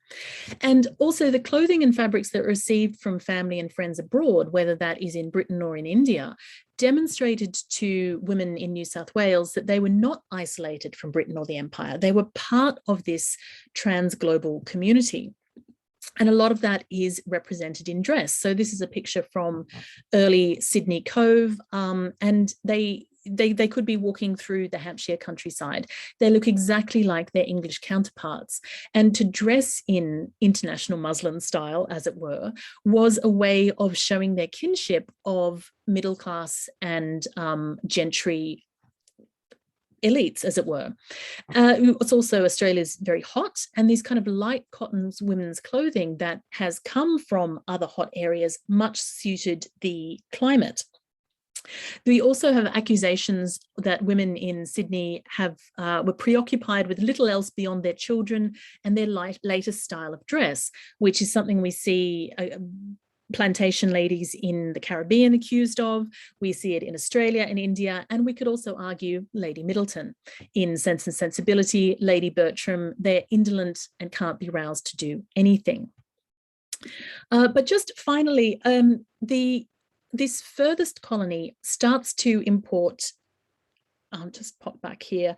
And also the clothing and fabrics that are received from family and friends abroad, whether that is in Britain or in India, demonstrated to women in New South Wales that they were not isolated from Britain or the Empire. They were part of this trans-global community. And a lot of that is represented in dress. So this is a picture from early Sydney Cove, and they could be walking through the Hampshire countryside. They look exactly like their English counterparts. And to dress in international muslin style, as it were, was a way of showing their kinship of middle class and gentry elites, as it were. It's also Australia's very hot, and these kind of light cotton women's clothing that has come from other hot areas much suited the climate. We also have accusations that women in Sydney were preoccupied with little else beyond their children and their latest style of dress, which is something we see plantation ladies in the Caribbean accused of. We see it in Australia and India, and we could also argue Lady Middleton in Sense and Sensibility, Lady Bertram. They're indolent and can't be roused to do anything. But just finally, this furthest colony starts to import, I'll just pop back here,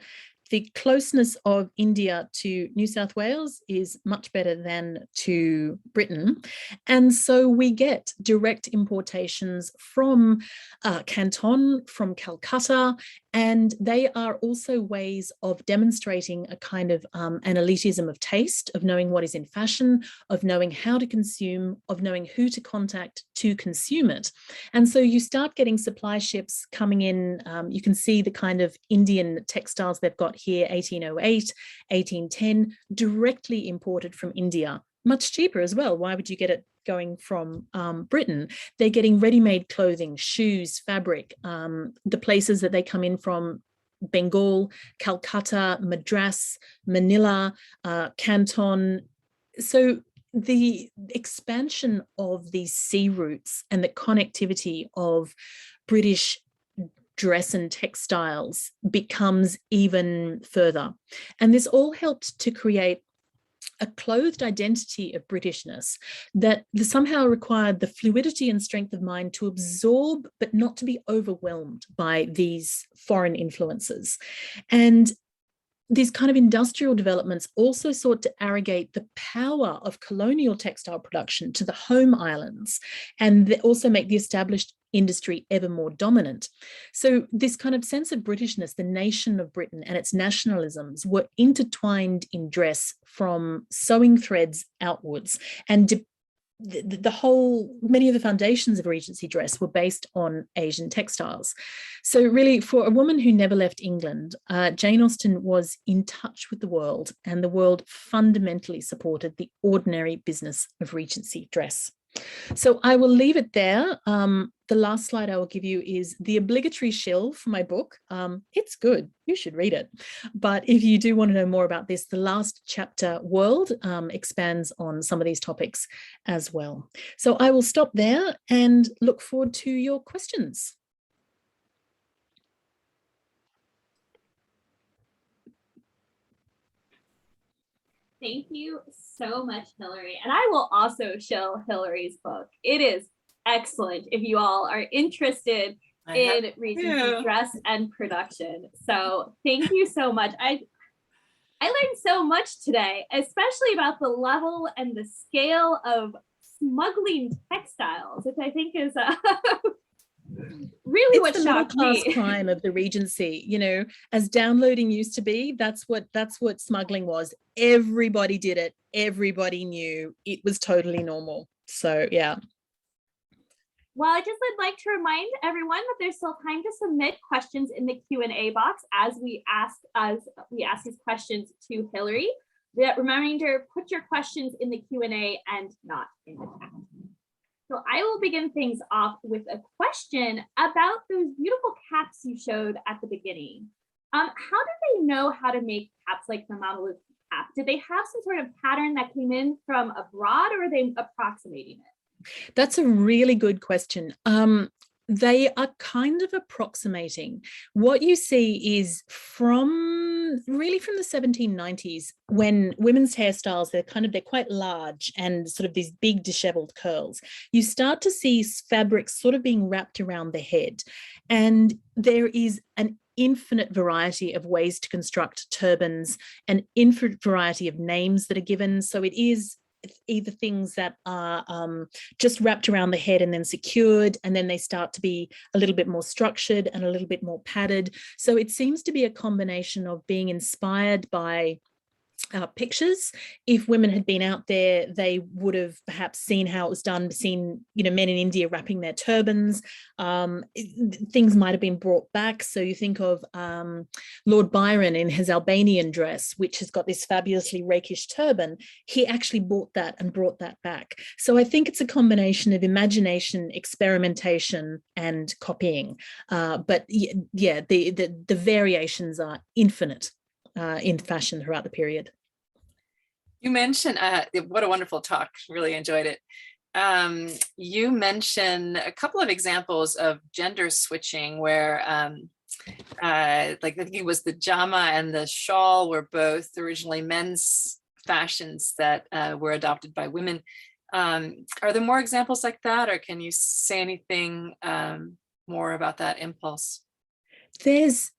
the closeness of India to New South Wales is much better than to Britain. And so we get direct importations from Canton, from Calcutta, and they are also ways of demonstrating a kind of an elitism of taste, of knowing what is in fashion, of knowing how to consume, of knowing who to contact to consume it. And so you start getting supply ships coming in. You can see the kind of Indian textiles they've got here, 1808, 1810, directly imported from India. Much cheaper as well. Why would you get it going from Britain? They're getting ready-made clothing, shoes, fabric. The places that they come in from: Bengal, Calcutta, Madras, Manila, Canton. So the expansion of these sea routes and the connectivity of British dress and textiles becomes even further. And this all helped to create a clothed identity of Britishness that somehow required the fluidity and strength of mind to absorb, but not to be overwhelmed by these foreign influences. And these kind of industrial developments also sought to arrogate the power of colonial textile production to the home islands, and also make the established industry ever more dominant. So this kind of sense of Britishness, the nation of Britain and its nationalisms, were intertwined in dress from sewing threads outwards, and many of the foundations of Regency dress were based on Asian textiles. So really, for a woman who never left England, Jane Austen was in touch with the world, and the world fundamentally supported the ordinary business of Regency dress. So I will leave it there. The last slide I will give you is the obligatory shill for my book. It's good, you should read it. But if you do want to know more about this, the last chapter, World, expands on some of these topics as well. So I will stop there and look forward to your questions. Thank you so much, Hilary. And I will also show Hilary's book. It is excellent if you all are interested in Regency dress and production. So thank you so much. I learned so much today, especially about the level and the scale of smuggling textiles, which I think is really what shocked me. It's the middle class crime of the Regency, you know, as downloading used to be. That's what smuggling was. Everybody did it. Everybody knew. It was totally normal. So yeah. Well, I just would like to remind everyone that there's still time to submit questions in the Q&A box as we ask these questions to Hilary. The reminder: put your questions in the Q&A and not in the chat. So I will begin things off with a question about those beautiful caps you showed at the beginning. How did they know how to make caps like the Mamaluke cap? Did they have some sort of pattern that came in from abroad, or are they approximating it? That's a really good question. They are kind of approximating. What you see is really from the 1790s, when women's hairstyles, they're quite large and sort of these big disheveled curls. You start to see fabrics sort of being wrapped around the head. And there is an infinite variety of ways to construct turbans, an infinite variety of names that are given. So it is either things that are just wrapped around the head and then secured, and then they start to be a little bit more structured and a little bit more padded. So it seems to be a combination of being inspired by pictures. If women had been out there, they would have perhaps seen how it was done, seen, men in India wrapping their turbans. Things might have been brought back. So you think of Lord Byron in his Albanian dress, which has got this fabulously rakish turban. He actually bought that and brought that back. So I think it's a combination of imagination, experimentation, and copying. But yeah, the variations are infinite in fashion throughout the period. You mentioned, what a wonderful talk, really enjoyed it. You mentioned a couple of examples of gender switching where like I think it was the jama and the shawl were both originally men's fashions that were adopted by women. Are there more examples like that, or can you say anything more about that impulse? There's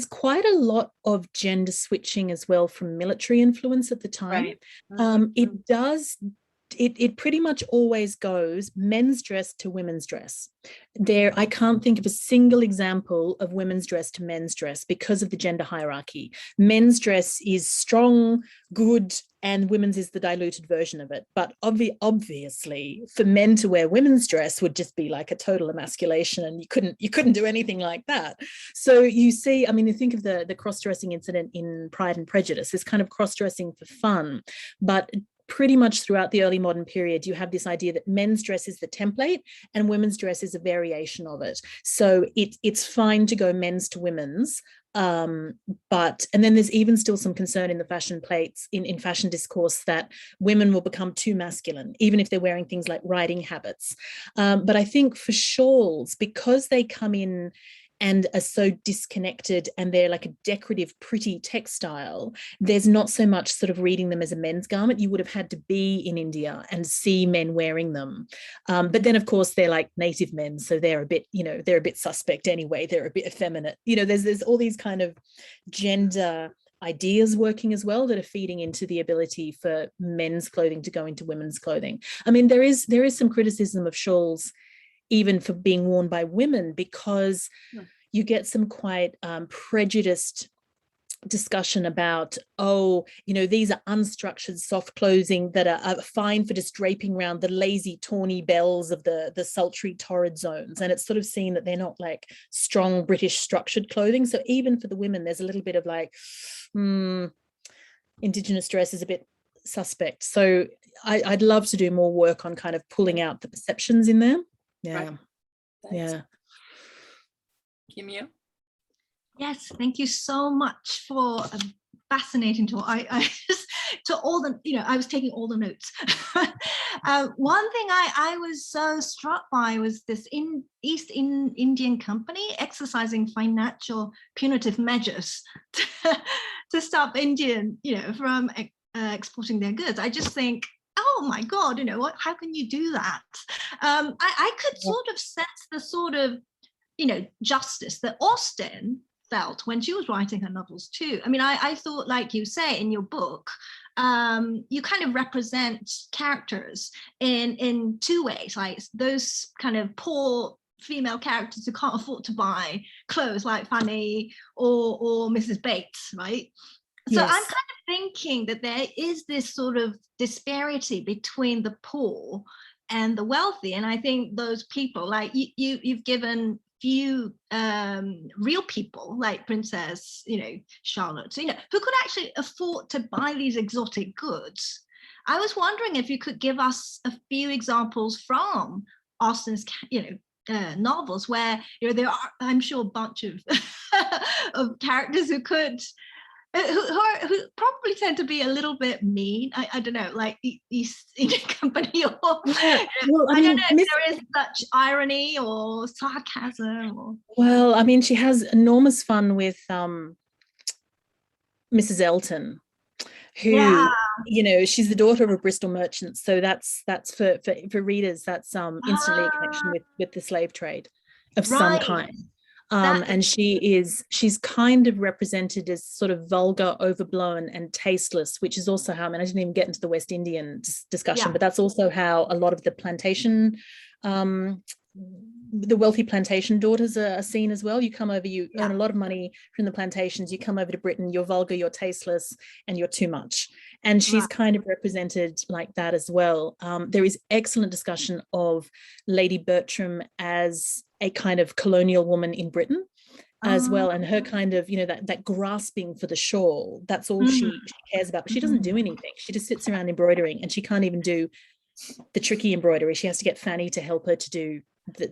quite a lot of gender switching as well from military influence at the time. Right. It pretty much always goes men's dress to women's dress. I can't think of a single example of women's dress to men's dress because of the gender hierarchy. Men's dress is strong, good, and women's is the diluted version of it. But obviously, for men to wear women's dress would just be like a total emasculation, and you couldn't do anything like that. So you see, you think of the cross-dressing incident in Pride and Prejudice, this kind of cross-dressing for fun, but pretty much throughout the early modern period, you have this idea that men's dress is the template and women's dress is a variation of it. So it's fine to go men's to women's, and then there's even still some concern in the fashion plates, in fashion discourse, that women will become too masculine, even if they're wearing things like riding habits. But I think for shawls, because they come in and are so disconnected and they're like a decorative, pretty textile, there's not so much sort of reading them as a men's garment. You would have had to be in India and see men wearing them. But then, of course, they're like native men, so they're a bit suspect anyway. They're a bit effeminate. There's all these kind of gender ideas working as well that are feeding into the ability for men's clothing to go into women's clothing. There is some criticism of shawls even for being worn by women, because you get some quite prejudiced discussion about, these are unstructured soft clothing that are fine for just draping around the lazy tawny bells of the sultry torrid zones. And it's sort of seen that they're not like strong British structured clothing. So even for the women, there's a little bit of like, Indigenous dress is a bit suspect. So I'd love to do more work on kind of pulling out the perceptions in there. Yeah. Right. Yeah. Kim? Yes, thank you so much for a fascinating talk. I was taking all the notes. One thing I was so struck by was this East Indian company exercising financial punitive measures to stop Indian, from exporting their goods. I just think, oh my God, how can you do that? I could sort of sense the sort of, justice that Austen felt when she was writing her novels too. I thought, like you say in your book, you kind of represent characters in two ways, like those kind of poor female characters who can't afford to buy clothes, like Fanny or Mrs. Bates, right? So yes. I'm kind of thinking that there is this sort of disparity between the poor and the wealthy. And I think those people, like you've given few real people like Princess, Charlotte, who could actually afford to buy these exotic goods. I was wondering if you could give us a few examples from Austen's, novels where, there are, I'm sure, a bunch of of characters who could who probably tend to be a little bit mean. I don't know, like East India Company, or Yeah, well, I don't know if there is such irony or sarcasm. Or... Well, I mean, she has enormous fun with Mrs. Elton, who, you know, she's the daughter of a Bristol merchant. So that's for readers, that's instantly a connection with the slave trade of some kind. And she's kind of represented as sort of vulgar, overblown, and tasteless, which is also how, I mean, I didn't even get into the West Indian discussion, but that's also how a lot of the plantation, the wealthy plantation daughters are seen as well. You come over, you earn a lot of money from the plantations, you come over to Britain, you're vulgar, you're tasteless, and you're too much. And she's kind of represented like that as well. There is excellent discussion of Lady Bertram as a kind of colonial woman in Britain as well, and her kind of, you know, that grasping for the shawl, that's all she cares about. But she doesn't do anything. She just sits around embroidering, and she can't even do the tricky embroidery. She has to get Fanny to help her to do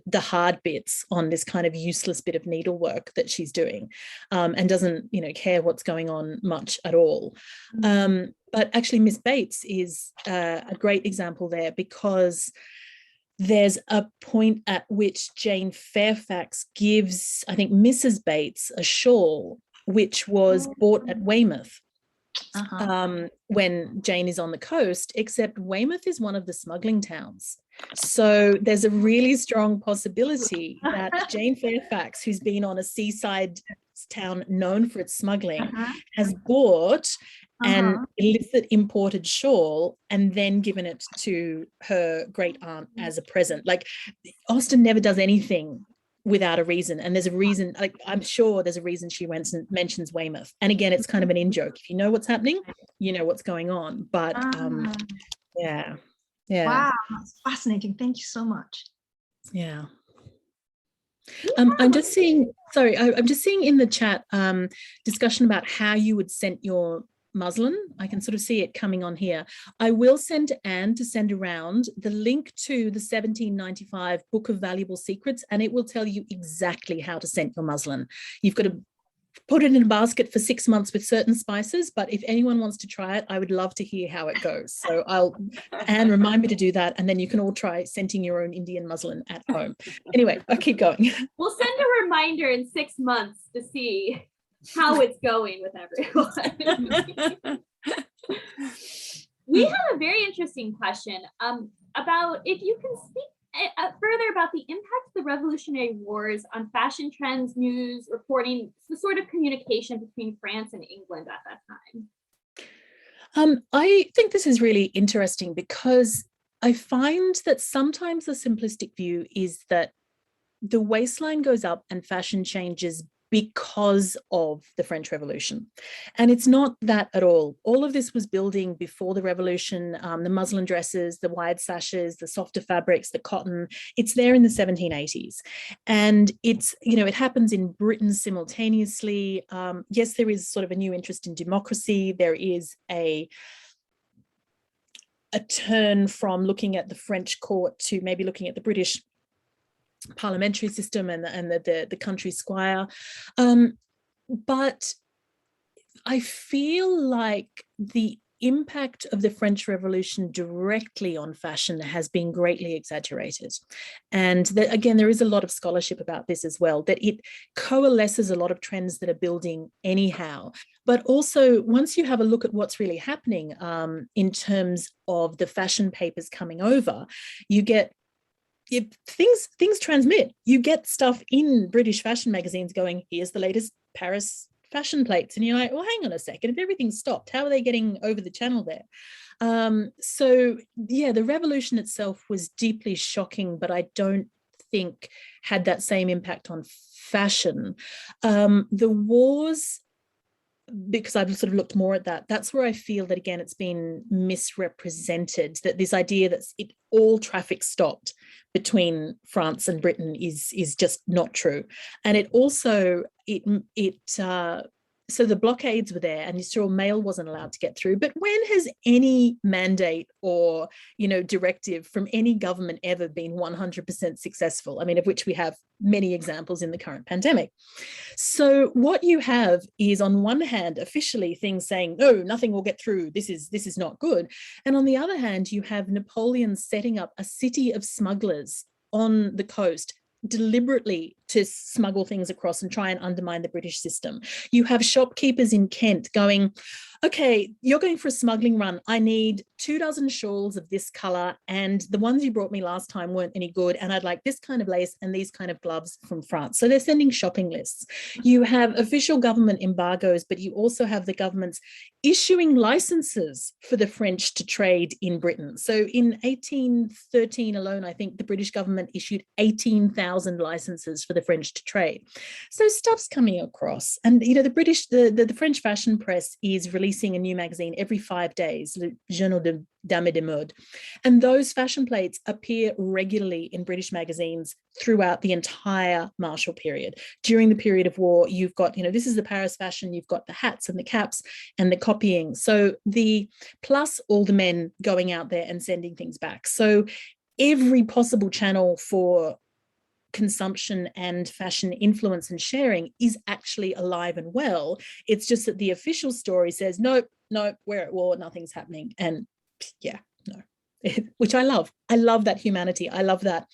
the hard bits on this kind of useless bit of needlework that she's doing, and doesn't, you know, care what's going on much at all. But actually Miss Bates is a great example there, because there's a point at which Jane Fairfax gives, I think, Mrs. Bates a shawl which was bought at Weymouth when Jane is on the coast, except Weymouth is one of the smuggling towns. So there's a really strong possibility that Jane Fairfax, who's been on a seaside town known for its smuggling, has bought an illicit imported shawl and then given it to her great aunt as a present. Like, Austen never does anything without a reason, and there's a reason. Like, I'm sure there's a reason she went and mentions Weymouth, and again, it's kind of an in-joke. If you know what's happening, you know what's going on. But yeah. Wow, that's fascinating. Thank you so much. Yeah. I'm just seeing, sorry, I'm just seeing in the chat discussion about how you would scent your muslin. I can sort of see it coming on here. I will send to Anne to send around the link to the 1795 Book of Valuable Secrets, and it will tell you exactly how to scent your muslin. You've got to put it in a basket for 6 months with certain spices, but if anyone wants to try it, I would love to hear how it goes. So Anne, remind me to do that, and then you can all try scenting your own Indian muslin at home. Anyway, I'll keep going. We'll send a reminder in 6 months to see how it's going with everyone. We have a very interesting question about if you can speak further about the impact of the Revolutionary Wars on fashion trends, news, reporting, the sort of communication between France and England at that time. I think this is really interesting, because I find that sometimes the simplistic view is that the waistline goes up and fashion changes because of the French Revolution. And it's not that at all. All of this was building before the Revolution, the muslin dresses, the wide sashes, the softer fabrics, the cotton. It's there in the 1780s. And it's, you know, it happens in Britain simultaneously. Yes, there is sort of a new interest in democracy. There is a turn from looking at the French court to maybe looking at the British parliamentary system and the country squire, but I feel like the impact of the French Revolution directly on fashion has been greatly exaggerated. And that, again, there is a lot of scholarship about this as well, that it coalesces a lot of trends that are building anyhow. But also, once you have a look at what's really happening in terms of the fashion papers coming over, you get things transmit. You get stuff in British fashion magazines going, here's the latest Paris fashion plates. And you're like, well, hang on a second. If everything stopped, how are they getting over the channel there? So yeah, the revolution itself was deeply shocking, but I don't think had that same impact on fashion. The wars, because I've sort of looked more at that, that's where I feel that, again, it's been misrepresented, that this idea that all traffic stopped between France and Britain is just not true. And it also, it so the blockades were there, and you saw mail wasn't allowed to get through. But when has any mandate or, directive from any government ever been 100% successful? I mean, of which we have many examples in the current pandemic. So what you have is, on one hand, officially things saying, no, nothing will get through. This is not good. And on the other hand, you have Napoleon setting up a city of smugglers on the coast deliberately to smuggle things across and try and undermine the British system. You have shopkeepers in Kent going, okay, you're going for a smuggling run. I need 24 shawls of this color, and the ones you brought me last time weren't any good, and I'd like this kind of lace and these kind of gloves from France. So they're sending shopping lists. You have official government embargoes, but you also have the governments issuing licenses for the French to trade in Britain. So in 1813 alone, I think the British government issued 18,000 licenses for the French to trade. So stuff's coming across, and the French fashion press is releasing a new magazine every 5 days, Le Journal de Dame et de Mode, and those fashion plates appear regularly in British magazines throughout the entire Marshall period. During the period of war, you've got, this is the Paris fashion, you've got the hats and the caps and the copying. So plus all the men going out there and sending things back. So every possible channel for consumption and fashion influence and sharing is actually alive and well. It's just that the official story says, no, we're at war, nothing's happening. And yeah, no, which I love. I love that humanity. I love that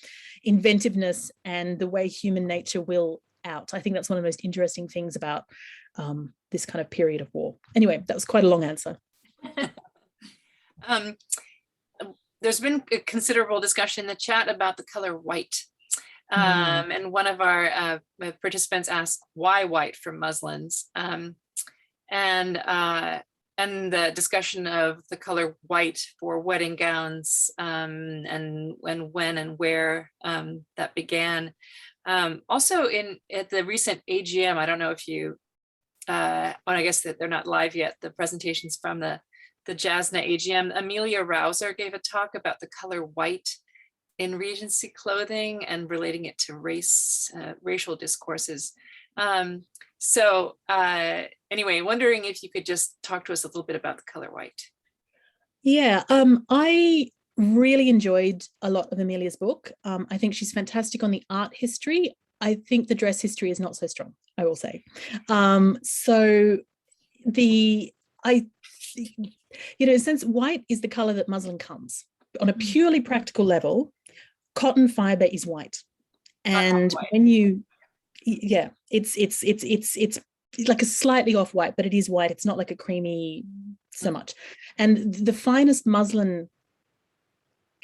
inventiveness and the way human nature will out. I think that's one of the most interesting things about this kind of period of war. Anyway, that was quite a long answer. There's been a considerable discussion in the chat about the color white. And one of our participants asked, why white for muslins? And the discussion of the color white for wedding gowns, and when and where that began. Also at the recent AGM, I don't know if you, I guess that they're not live yet, the presentations from the JASNA AGM, Amelia Rouser gave a talk about the color white in Regency clothing and relating it to racial discourses. Anyway, wondering if you could just talk to us a little bit about the color white. Yeah, I really enjoyed a lot of Amelia's book. I think she's fantastic on the art history. I think the dress history is not so strong, I will say. Since white is the color that muslin comes, on a purely practical level, cotton fiber is white. And when you, it's like a slightly off white, but it is white. It's not like a creamy so much. And the finest muslin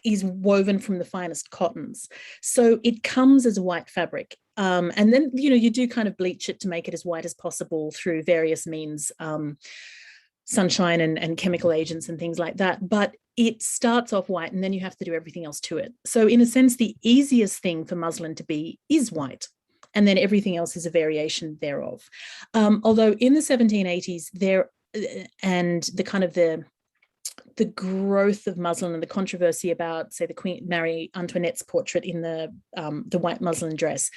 is woven from the finest cottons. So it comes as a white fabric. And then, you do kind of bleach it to make it as white as possible through various means, sunshine and chemical agents and things like that. But it starts off white and then you have to do everything else to it. So in a sense, the easiest thing for muslin to be is white. And then everything else is a variation thereof. Although in the 1780s, and the kind of the growth of muslin and the controversy about, say, the Queen Marie Antoinette's portrait in the white muslin dress,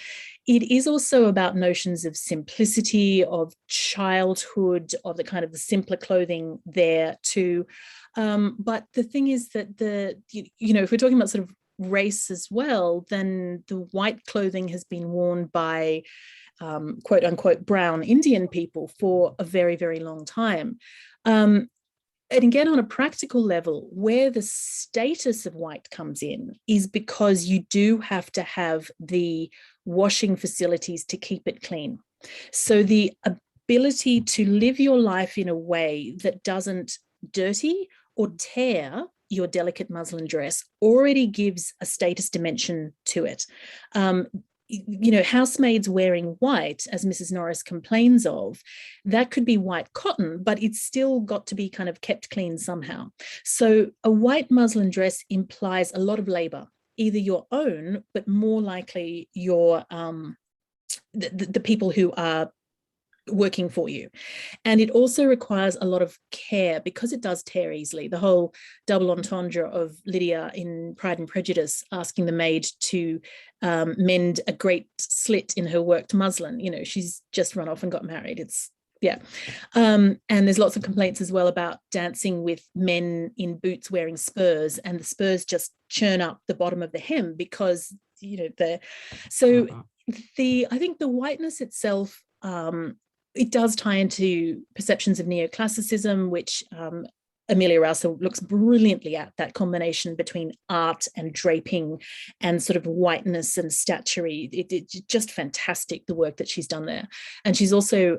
it is also about notions of simplicity, of childhood, of the kind of the simpler clothing there too. But the thing is that if we're talking about sort of race as well, then the white clothing has been worn by quote unquote brown Indian people for a very, very long time. And again, on a practical level, where the status of white comes in is because you do have to have the washing facilities to keep it clean. So the ability to live your life in a way that doesn't dirty or tear your delicate muslin dress already gives a status dimension to it. Housemaids wearing white, as Mrs. Norris complains of, that could be white cotton, but it's still got to be kind of kept clean somehow. So a white muslin dress implies a lot of labor, either your own, but more likely your the people who are working for you. And it also requires a lot of care because it does tear easily. The whole double entendre of Lydia in Pride and Prejudice asking the maid to mend a great slit in her worked muslin. She's just run off and got married. It's Yeah. And there's lots of complaints as well about dancing with men in boots wearing spurs, and the spurs just churn up the bottom of the hem because, I think the whiteness itself, it does tie into perceptions of neoclassicism, which Amelia Rousseau looks brilliantly at, that combination between art and draping and sort of whiteness and statuary. It's just fantastic, the work that she's done there. And she's also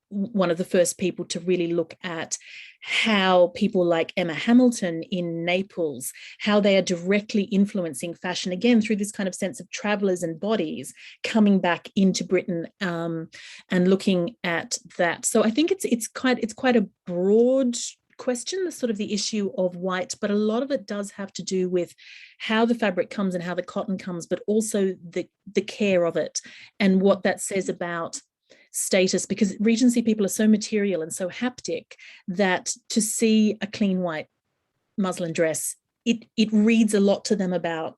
one of the first people to really look at how people like Emma Hamilton in Naples, how they are directly influencing fashion, again, through this kind of sense of travelers and bodies coming back into Britain, and looking at that. So I think it's quite a broad question, the sort of the issue of white, but a lot of it does have to do with how the fabric comes and how the cotton comes, but also the care of it and what that says about status, because Regency people are so material and so haptic that to see a clean white muslin dress, it reads a lot to them about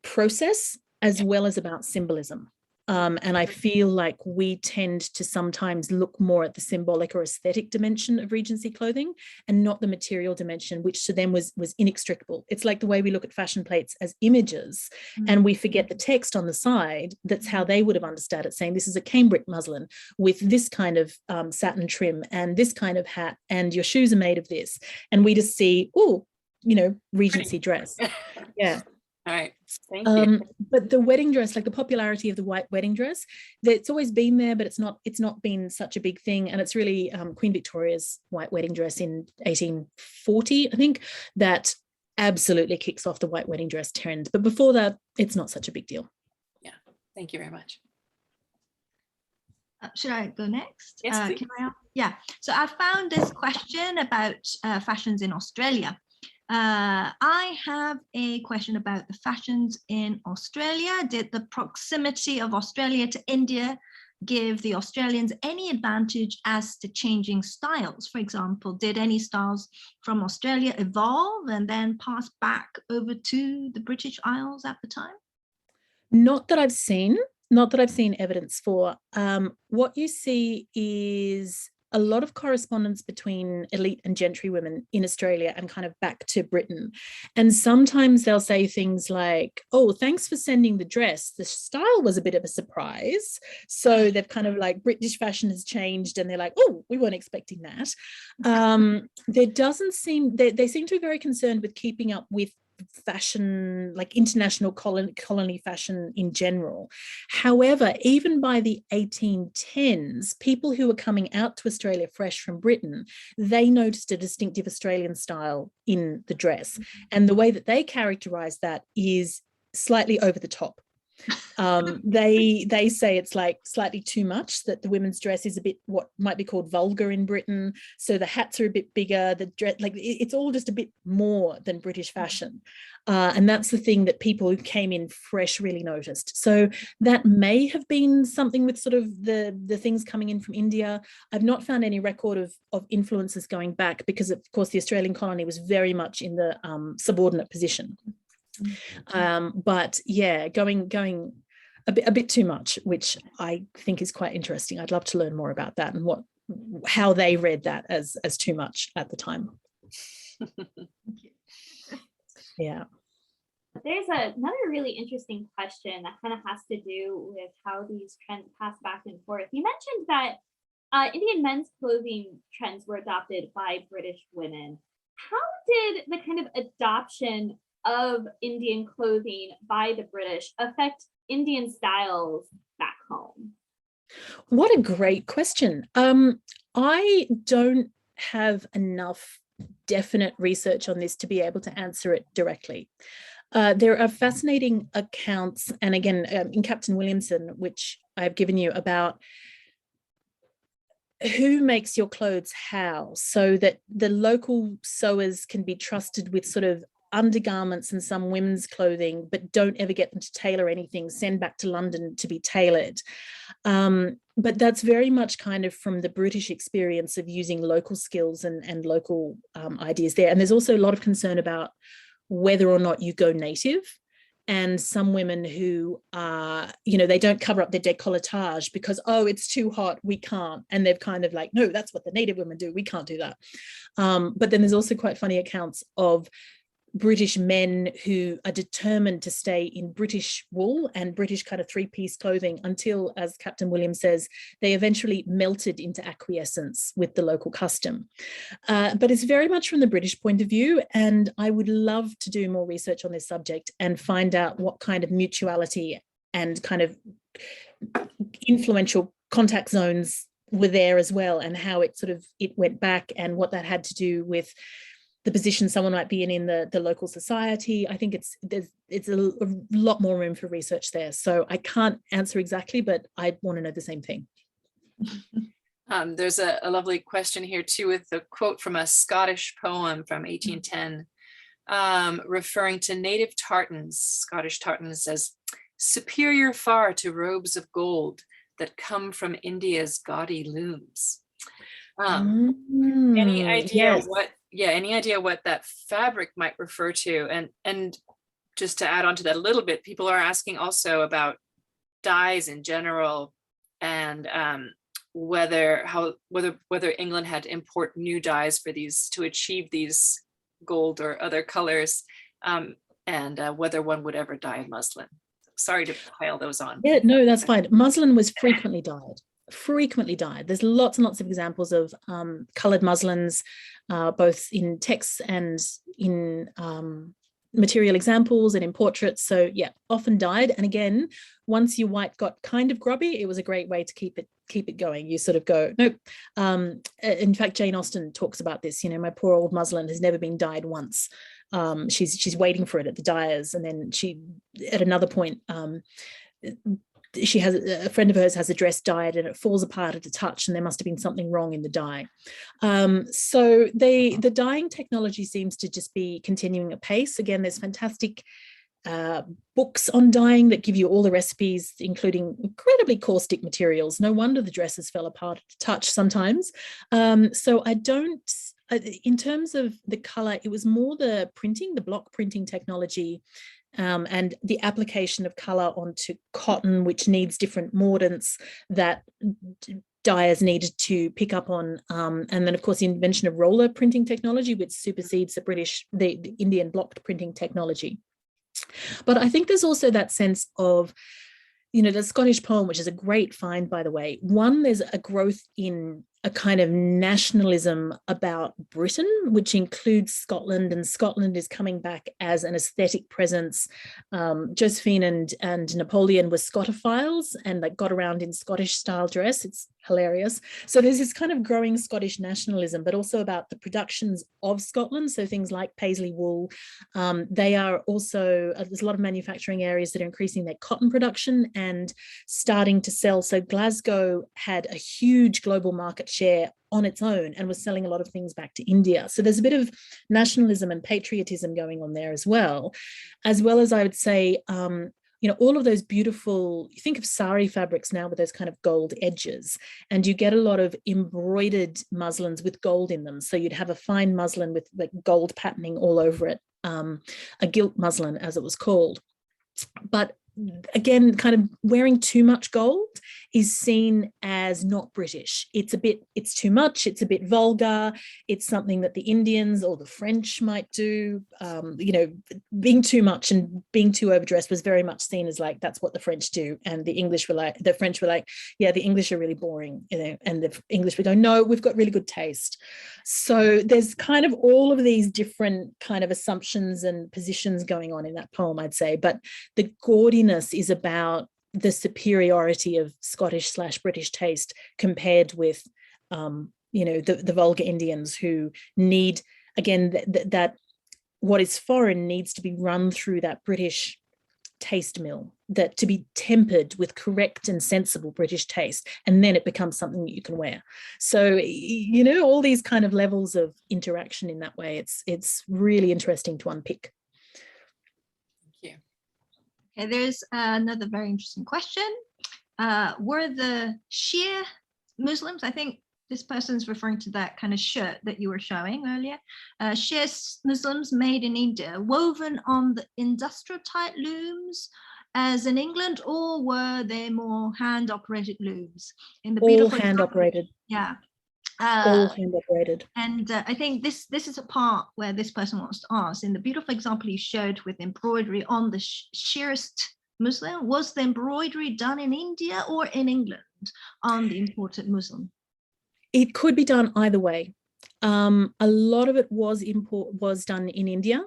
process as well as about symbolism. And I feel like we tend to sometimes look more at the symbolic or aesthetic dimension of Regency clothing and not the material dimension, which to them was inextricable. It's like the way we look at fashion plates as images, and we forget the text on the side. That's how they would have understood it, saying this is a cambric muslin with this kind of satin trim and this kind of hat, and your shoes are made of this. And we just see, Regency dress. Yeah. All right, thank you. But the wedding dress, like the popularity of the white wedding dress, it's always been there, but it's not been such a big thing. And it's really Queen Victoria's white wedding dress in 1840, I think, that absolutely kicks off the white wedding dress trend. But before that, it's not such a big deal. Yeah, thank you very much. Should I go next? Yes, please. Yeah, so I found this question about fashions in Australia. I have a question about the fashions in Australia. Did the proximity of Australia to India give the Australians any advantage as to changing styles? For example, did any styles from Australia evolve and then pass back over to the British Isles at the time? Not that I've seen evidence for. What you see is a lot of correspondence between elite and gentry women in Australia and kind of back to Britain. And sometimes they'll say things like, oh, thanks for sending the dress. The style was a bit of a surprise. So they've kind of like, British fashion has changed and they're like, oh, we weren't expecting that. They seem to be very concerned with keeping up with fashion, like international colony fashion in general. However, even by the 1810s, people who were coming out to Australia fresh from Britain, they noticed a distinctive Australian style in the dress. And the way that they characterize that is slightly over the top. They say it's like slightly too much, that the women's dress is a bit what might be called vulgar in Britain. So the hats are a bit bigger, the dress, like it's all just a bit more than British fashion. And that's the thing that people who came in fresh really noticed. So that may have been something with sort of the things coming in from India. I've not found any record of influences going back because, of course, the Australian colony was very much in the subordinate position. But yeah, going a bit too much, which I think is quite interesting. I'd love to learn more about that and how they read that as too much at the time. Yeah. There's another really interesting question that kind of has to do with how these trends pass back and forth. You mentioned that Indian men's clothing trends were adopted by British women. How did the kind of adoption of Indian clothing by the British affect Indian styles back home? What a great question. I don't have enough definite research on this to be able to answer it directly. There are fascinating accounts, and again, in Captain Williamson, which I've given you, about who makes your clothes how, so that the local sewers can be trusted with sort of undergarments and some women's clothing, but don't ever get them to tailor anything, send back to London to be tailored. But that's very much kind of from the British experience of using local skills and local ideas there. And there's also a lot of concern about whether or not you go native and some women who are, you know, they don't cover up their décolletage because, oh, it's too hot, we can't. And they've kind of like, no, that's what the native women do, we can't do that. But then there's also quite funny accounts of British men who are determined to stay in British wool and British kind of three-piece clothing until, as Captain Williams says, they eventually melted into acquiescence with the local custom. But it's very much from the British point of view, and I would love to do more research on this subject and find out what kind of mutuality and kind of influential contact zones were there as well, and how it went back and what that had to do with the position someone might be in the local society. I think it's a lot more room for research there. So I can't answer exactly, but I want to know the same thing. There's a lovely question here too, with the quote from a Scottish poem from 1810, referring to native tartans. Scottish tartans says, "Superior far to robes of gold that come from India's gaudy looms." Any idea yes. any idea what that fabric might refer to? And just to add on to that a little bit, people are asking also about dyes in general, and whether England had to import new dyes for these to achieve these gold or other colors, and whether one would ever dye muslin. Sorry to pile those on. Yeah, no, that's fine. Muslin was frequently dyed. There's lots and lots of examples of colored muslins, both in texts and in material examples and in portraits. So yeah, often dyed. And again, once your white got kind of grubby, it was a great way to keep it going. You sort of go, nope. In fact, Jane Austen talks about this. You know, my poor old muslin has never been dyed once. She's waiting for it at the dyers, and then she, at another point, she has a friend of hers has a dress dyed and it falls apart at a touch, and there must have been something wrong in the dye. So the dyeing technology seems to just be continuing apace. Again, there's fantastic books on dyeing that give you all the recipes, including incredibly caustic materials. No wonder the dresses fell apart at a touch sometimes. So I don't, in terms of the color, it was more the block printing technology, and the application of color onto cotton, which needs different mordants that dyers needed to pick up on. And then, of course, the invention of roller printing technology, which supersedes the Indian block printing technology. But I think there's also that sense of, you know, the Scottish poem, which is a great find, by the way. One, there's a growth in a kind of nationalism about Britain, which includes Scotland, and Scotland is coming back as an aesthetic presence. Josephine and Napoleon were Scotophiles, and they got around in Scottish style dress. It's hilarious. So there's this kind of growing Scottish nationalism, but also about the productions of Scotland. So things like Paisley wool. They are also, there's a lot of manufacturing areas that are increasing their cotton production and starting to sell. So Glasgow had a huge global market share on its own and was selling a lot of things back to India. So there's a bit of nationalism and patriotism going on there as well as I would say, you know, all of those beautiful, you think of sari fabrics now with those kind of gold edges, and you get a lot of embroidered muslins with gold in them. So you'd have a fine muslin with like gold patterning all over it, a gilt muslin as it was called. But again, kind of wearing too much gold is seen as not British. It's too much, it's a bit vulgar, it's something that the Indians or the French might do. You know, being too much and being too overdressed was very much seen as like, that's what the French do. And the French were like, yeah, the English are really boring, you know, and the English would go, no, we've got really good taste. So there's kind of all of these different kind of assumptions and positions going on in that poem, I'd say. But the gaudiness is about the superiority of Scottish/British taste compared with, you know, the vulgar Indians who need, again, that what is foreign needs to be run through that British taste mill, that to be tempered with correct and sensible British taste, and then it becomes something that you can wear. So, you know, all these kind of levels of interaction in that way, it's really interesting to unpick. Thank you. Okay, there's another very interesting question. Were the sheer Muslims, I think this person's referring to that kind of shirt that you were showing earlier. Sheer Muslims made in India, woven on the industrial type looms as in England, or were they more hand operated looms? In the all hand operated. Yeah. All hand operated. And I think this is a part where this person wants to ask. In the beautiful example you showed with embroidery on the sheerest muslin, was the embroidery done in India or in England on the imported muslin? It could be done either way. A lot of it was done in India.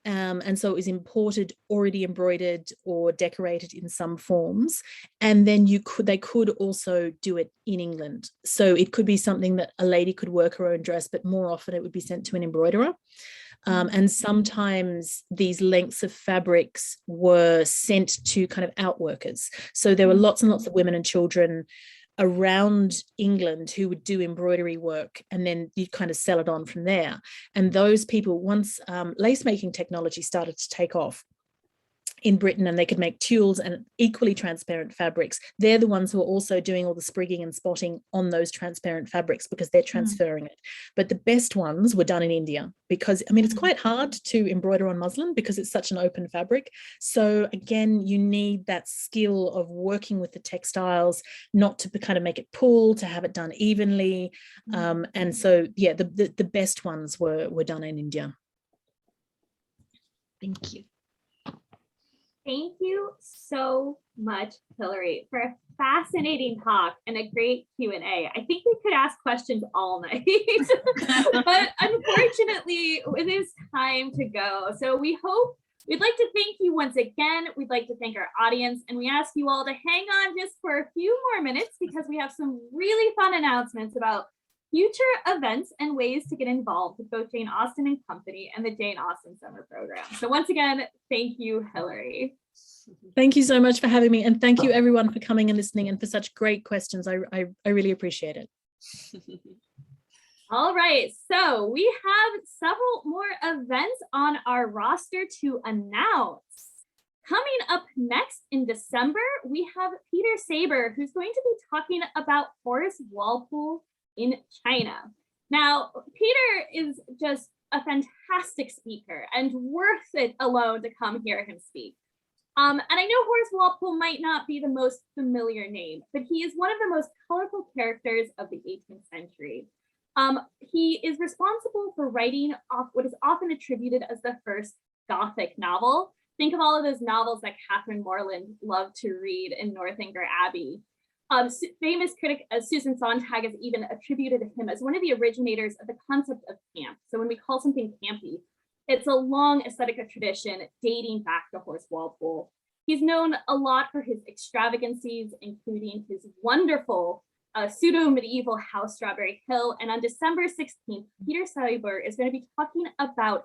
And so it was imported, already embroidered or decorated in some forms. And then they could also do it in England. So it could be something that a lady could work her own dress, but more often it would be sent to an embroiderer. And sometimes these lengths of fabrics were sent to kind of outworkers. So there were lots and lots of women and children around England who would do embroidery work, and then you'd kind of sell it on from there. And those people, once lace making technology started to take off in Britain, and they could make tulles and equally transparent fabrics, they're the ones who are also doing all the sprigging and spotting on those transparent fabrics because they're transferring it. But the best ones were done in India because, I mean, it's quite hard to embroider on muslin because it's such an open fabric. So again, you need that skill of working with the textiles, not to kind of make it pull, to have it done evenly. And so, yeah, the best ones were done in India. Thank you. Thank you so much, Hilary, for a fascinating talk and a great Q&A. I think we could ask questions all night, but unfortunately, it is time to go. So we'd like to thank you once again. We'd like to thank our audience, and we ask you all to hang on just for a few more minutes because we have some really fun announcements about future events and ways to get involved with both Jane Austen and Company and the Jane Austen Summer Program. So once again, thank you, Hilary. Thank you so much for having me. And thank you everyone for coming and listening and for such great questions. I really appreciate it. All right, so we have several more events on our roster to announce. Coming up next in December, we have Peter Saber, who's going to be talking about Horace Walpole in China. Now, Peter is just a fantastic speaker and worth it alone to come hear him speak. And I know Horace Walpole might not be the most familiar name, but he is one of the most colorful characters of the 18th century. He is responsible for writing what is often attributed as the first Gothic novel. Think of all of those novels that Catherine Morland loved to read in Northanger Abbey. Famous critic Susan Sontag has even attributed him as one of the originators of the concept of camp. So when we call something campy, it's a long aesthetic tradition dating back to Horace Walpole. He's known a lot for his extravagancies, including his wonderful pseudo-medieval house, Strawberry Hill. And on December 16th, Peter Saber is going to be talking about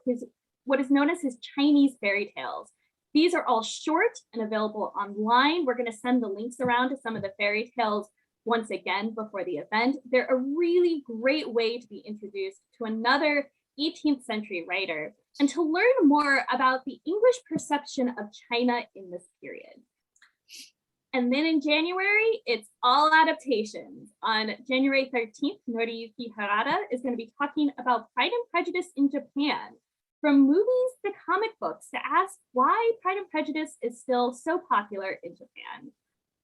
what is known as his Chinese fairy tales. These are all short and available online. We're going to send the links around to some of the fairy tales once again before the event. They're a really great way to be introduced to another 18th century writer and to learn more about the English perception of China in this period. And then in January, it's all adaptations. On January 13th, Noriyuki Harada is going to be talking about Pride and Prejudice in Japan. From movies to comic books, to ask why Pride and Prejudice is still so popular in Japan.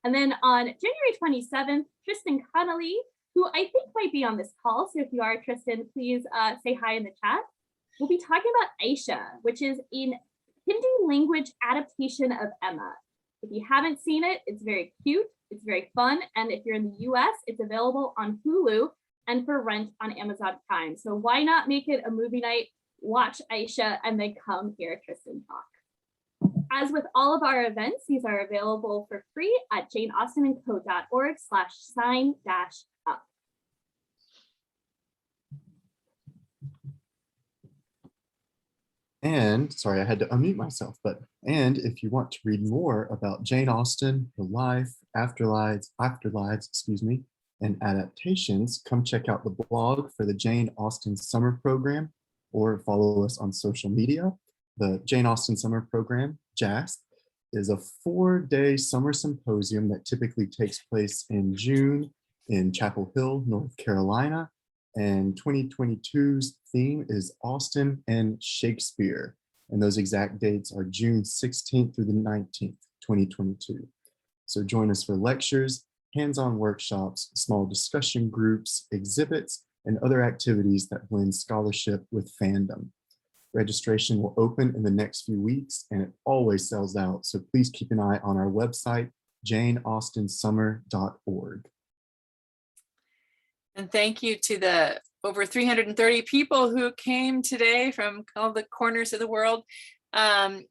And then on January 27th, Tristan Connolly, who I think might be on this call, so if you are Tristan, please say hi in the chat. We'll be talking about Asia, which is an Hindi language adaptation of Emma. If you haven't seen it, it's very cute, it's very fun, and if you're in the US, it's available on Hulu and for rent on Amazon Prime. So why not make it a movie night? Watch Aisha and then come hear Tristan talk. As with all of our events, these are available for free at janeaustenandco.org/sign-up. And sorry, I had to unmute myself, and if you want to read more about Jane Austen, her life, afterlives, and adaptations, come check out the blog for the Jane Austen Summer Program, or follow us on social media. The Jane Austen Summer Program, JASP, is a 4-day summer symposium that typically takes place in June in Chapel Hill, North Carolina. And 2022's theme is Austen and Shakespeare. And those exact dates are June 16th through the 19th, 2022. So join us for lectures, hands-on workshops, small discussion groups, exhibits, and other activities that blend scholarship with fandom. Registration will open in the next few weeks and it always sells out. So please keep an eye on our website, janeaustensummer.org. And thank you to the over 330 people who came today from all the corners of the world. In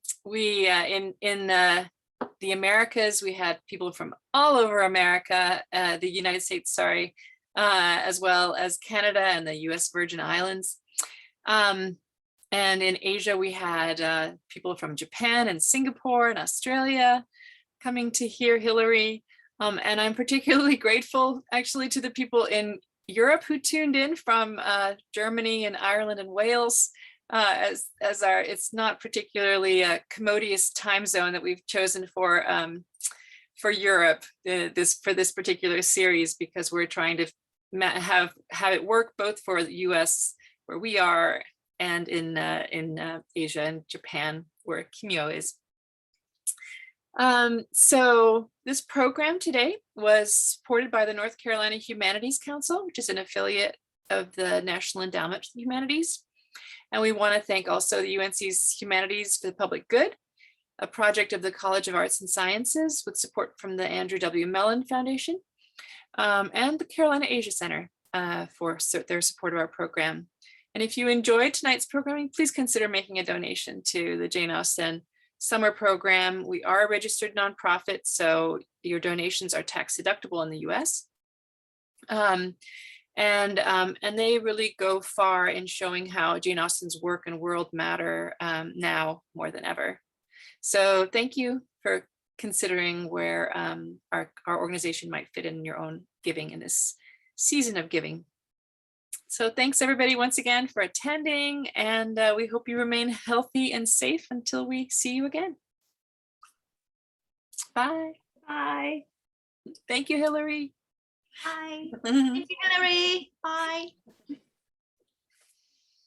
the Americas, we had people from all over America, the United States, sorry, as well as Canada and the US Virgin Islands. And in Asia, we had people from Japan and Singapore and Australia coming to hear Hilary. And I'm particularly grateful actually to the people in Europe who tuned in from Germany and Ireland and Wales, as our, it's not particularly a commodious time zone that we've chosen for Europe for this particular series, because we're trying to have it work both for the US where we are and in Asia and Japan where Kimyo is. So this program today was supported by the North Carolina Humanities Council, which is an affiliate of the National Endowment for the Humanities. And we want to thank also the UNC's Humanities for the Public Good, a project of the College of Arts and Sciences with support from the Andrew W. Mellon Foundation, and the Carolina Asia Center for their support of our program. And if you enjoyed tonight's programming, please consider making a donation to the Jane Austen Summer Program. We are a registered nonprofit, so your donations are tax deductible in the US. And they really go far in showing how Jane Austen's work and world matter now more than ever. So thank you for considering where our organization might fit in your own giving in this season of giving. So thanks everybody once again for attending, and we hope you remain healthy and safe until we see you again. Bye. Bye. Thank you, Hilary. Bye. Thank you, Hilary. Bye.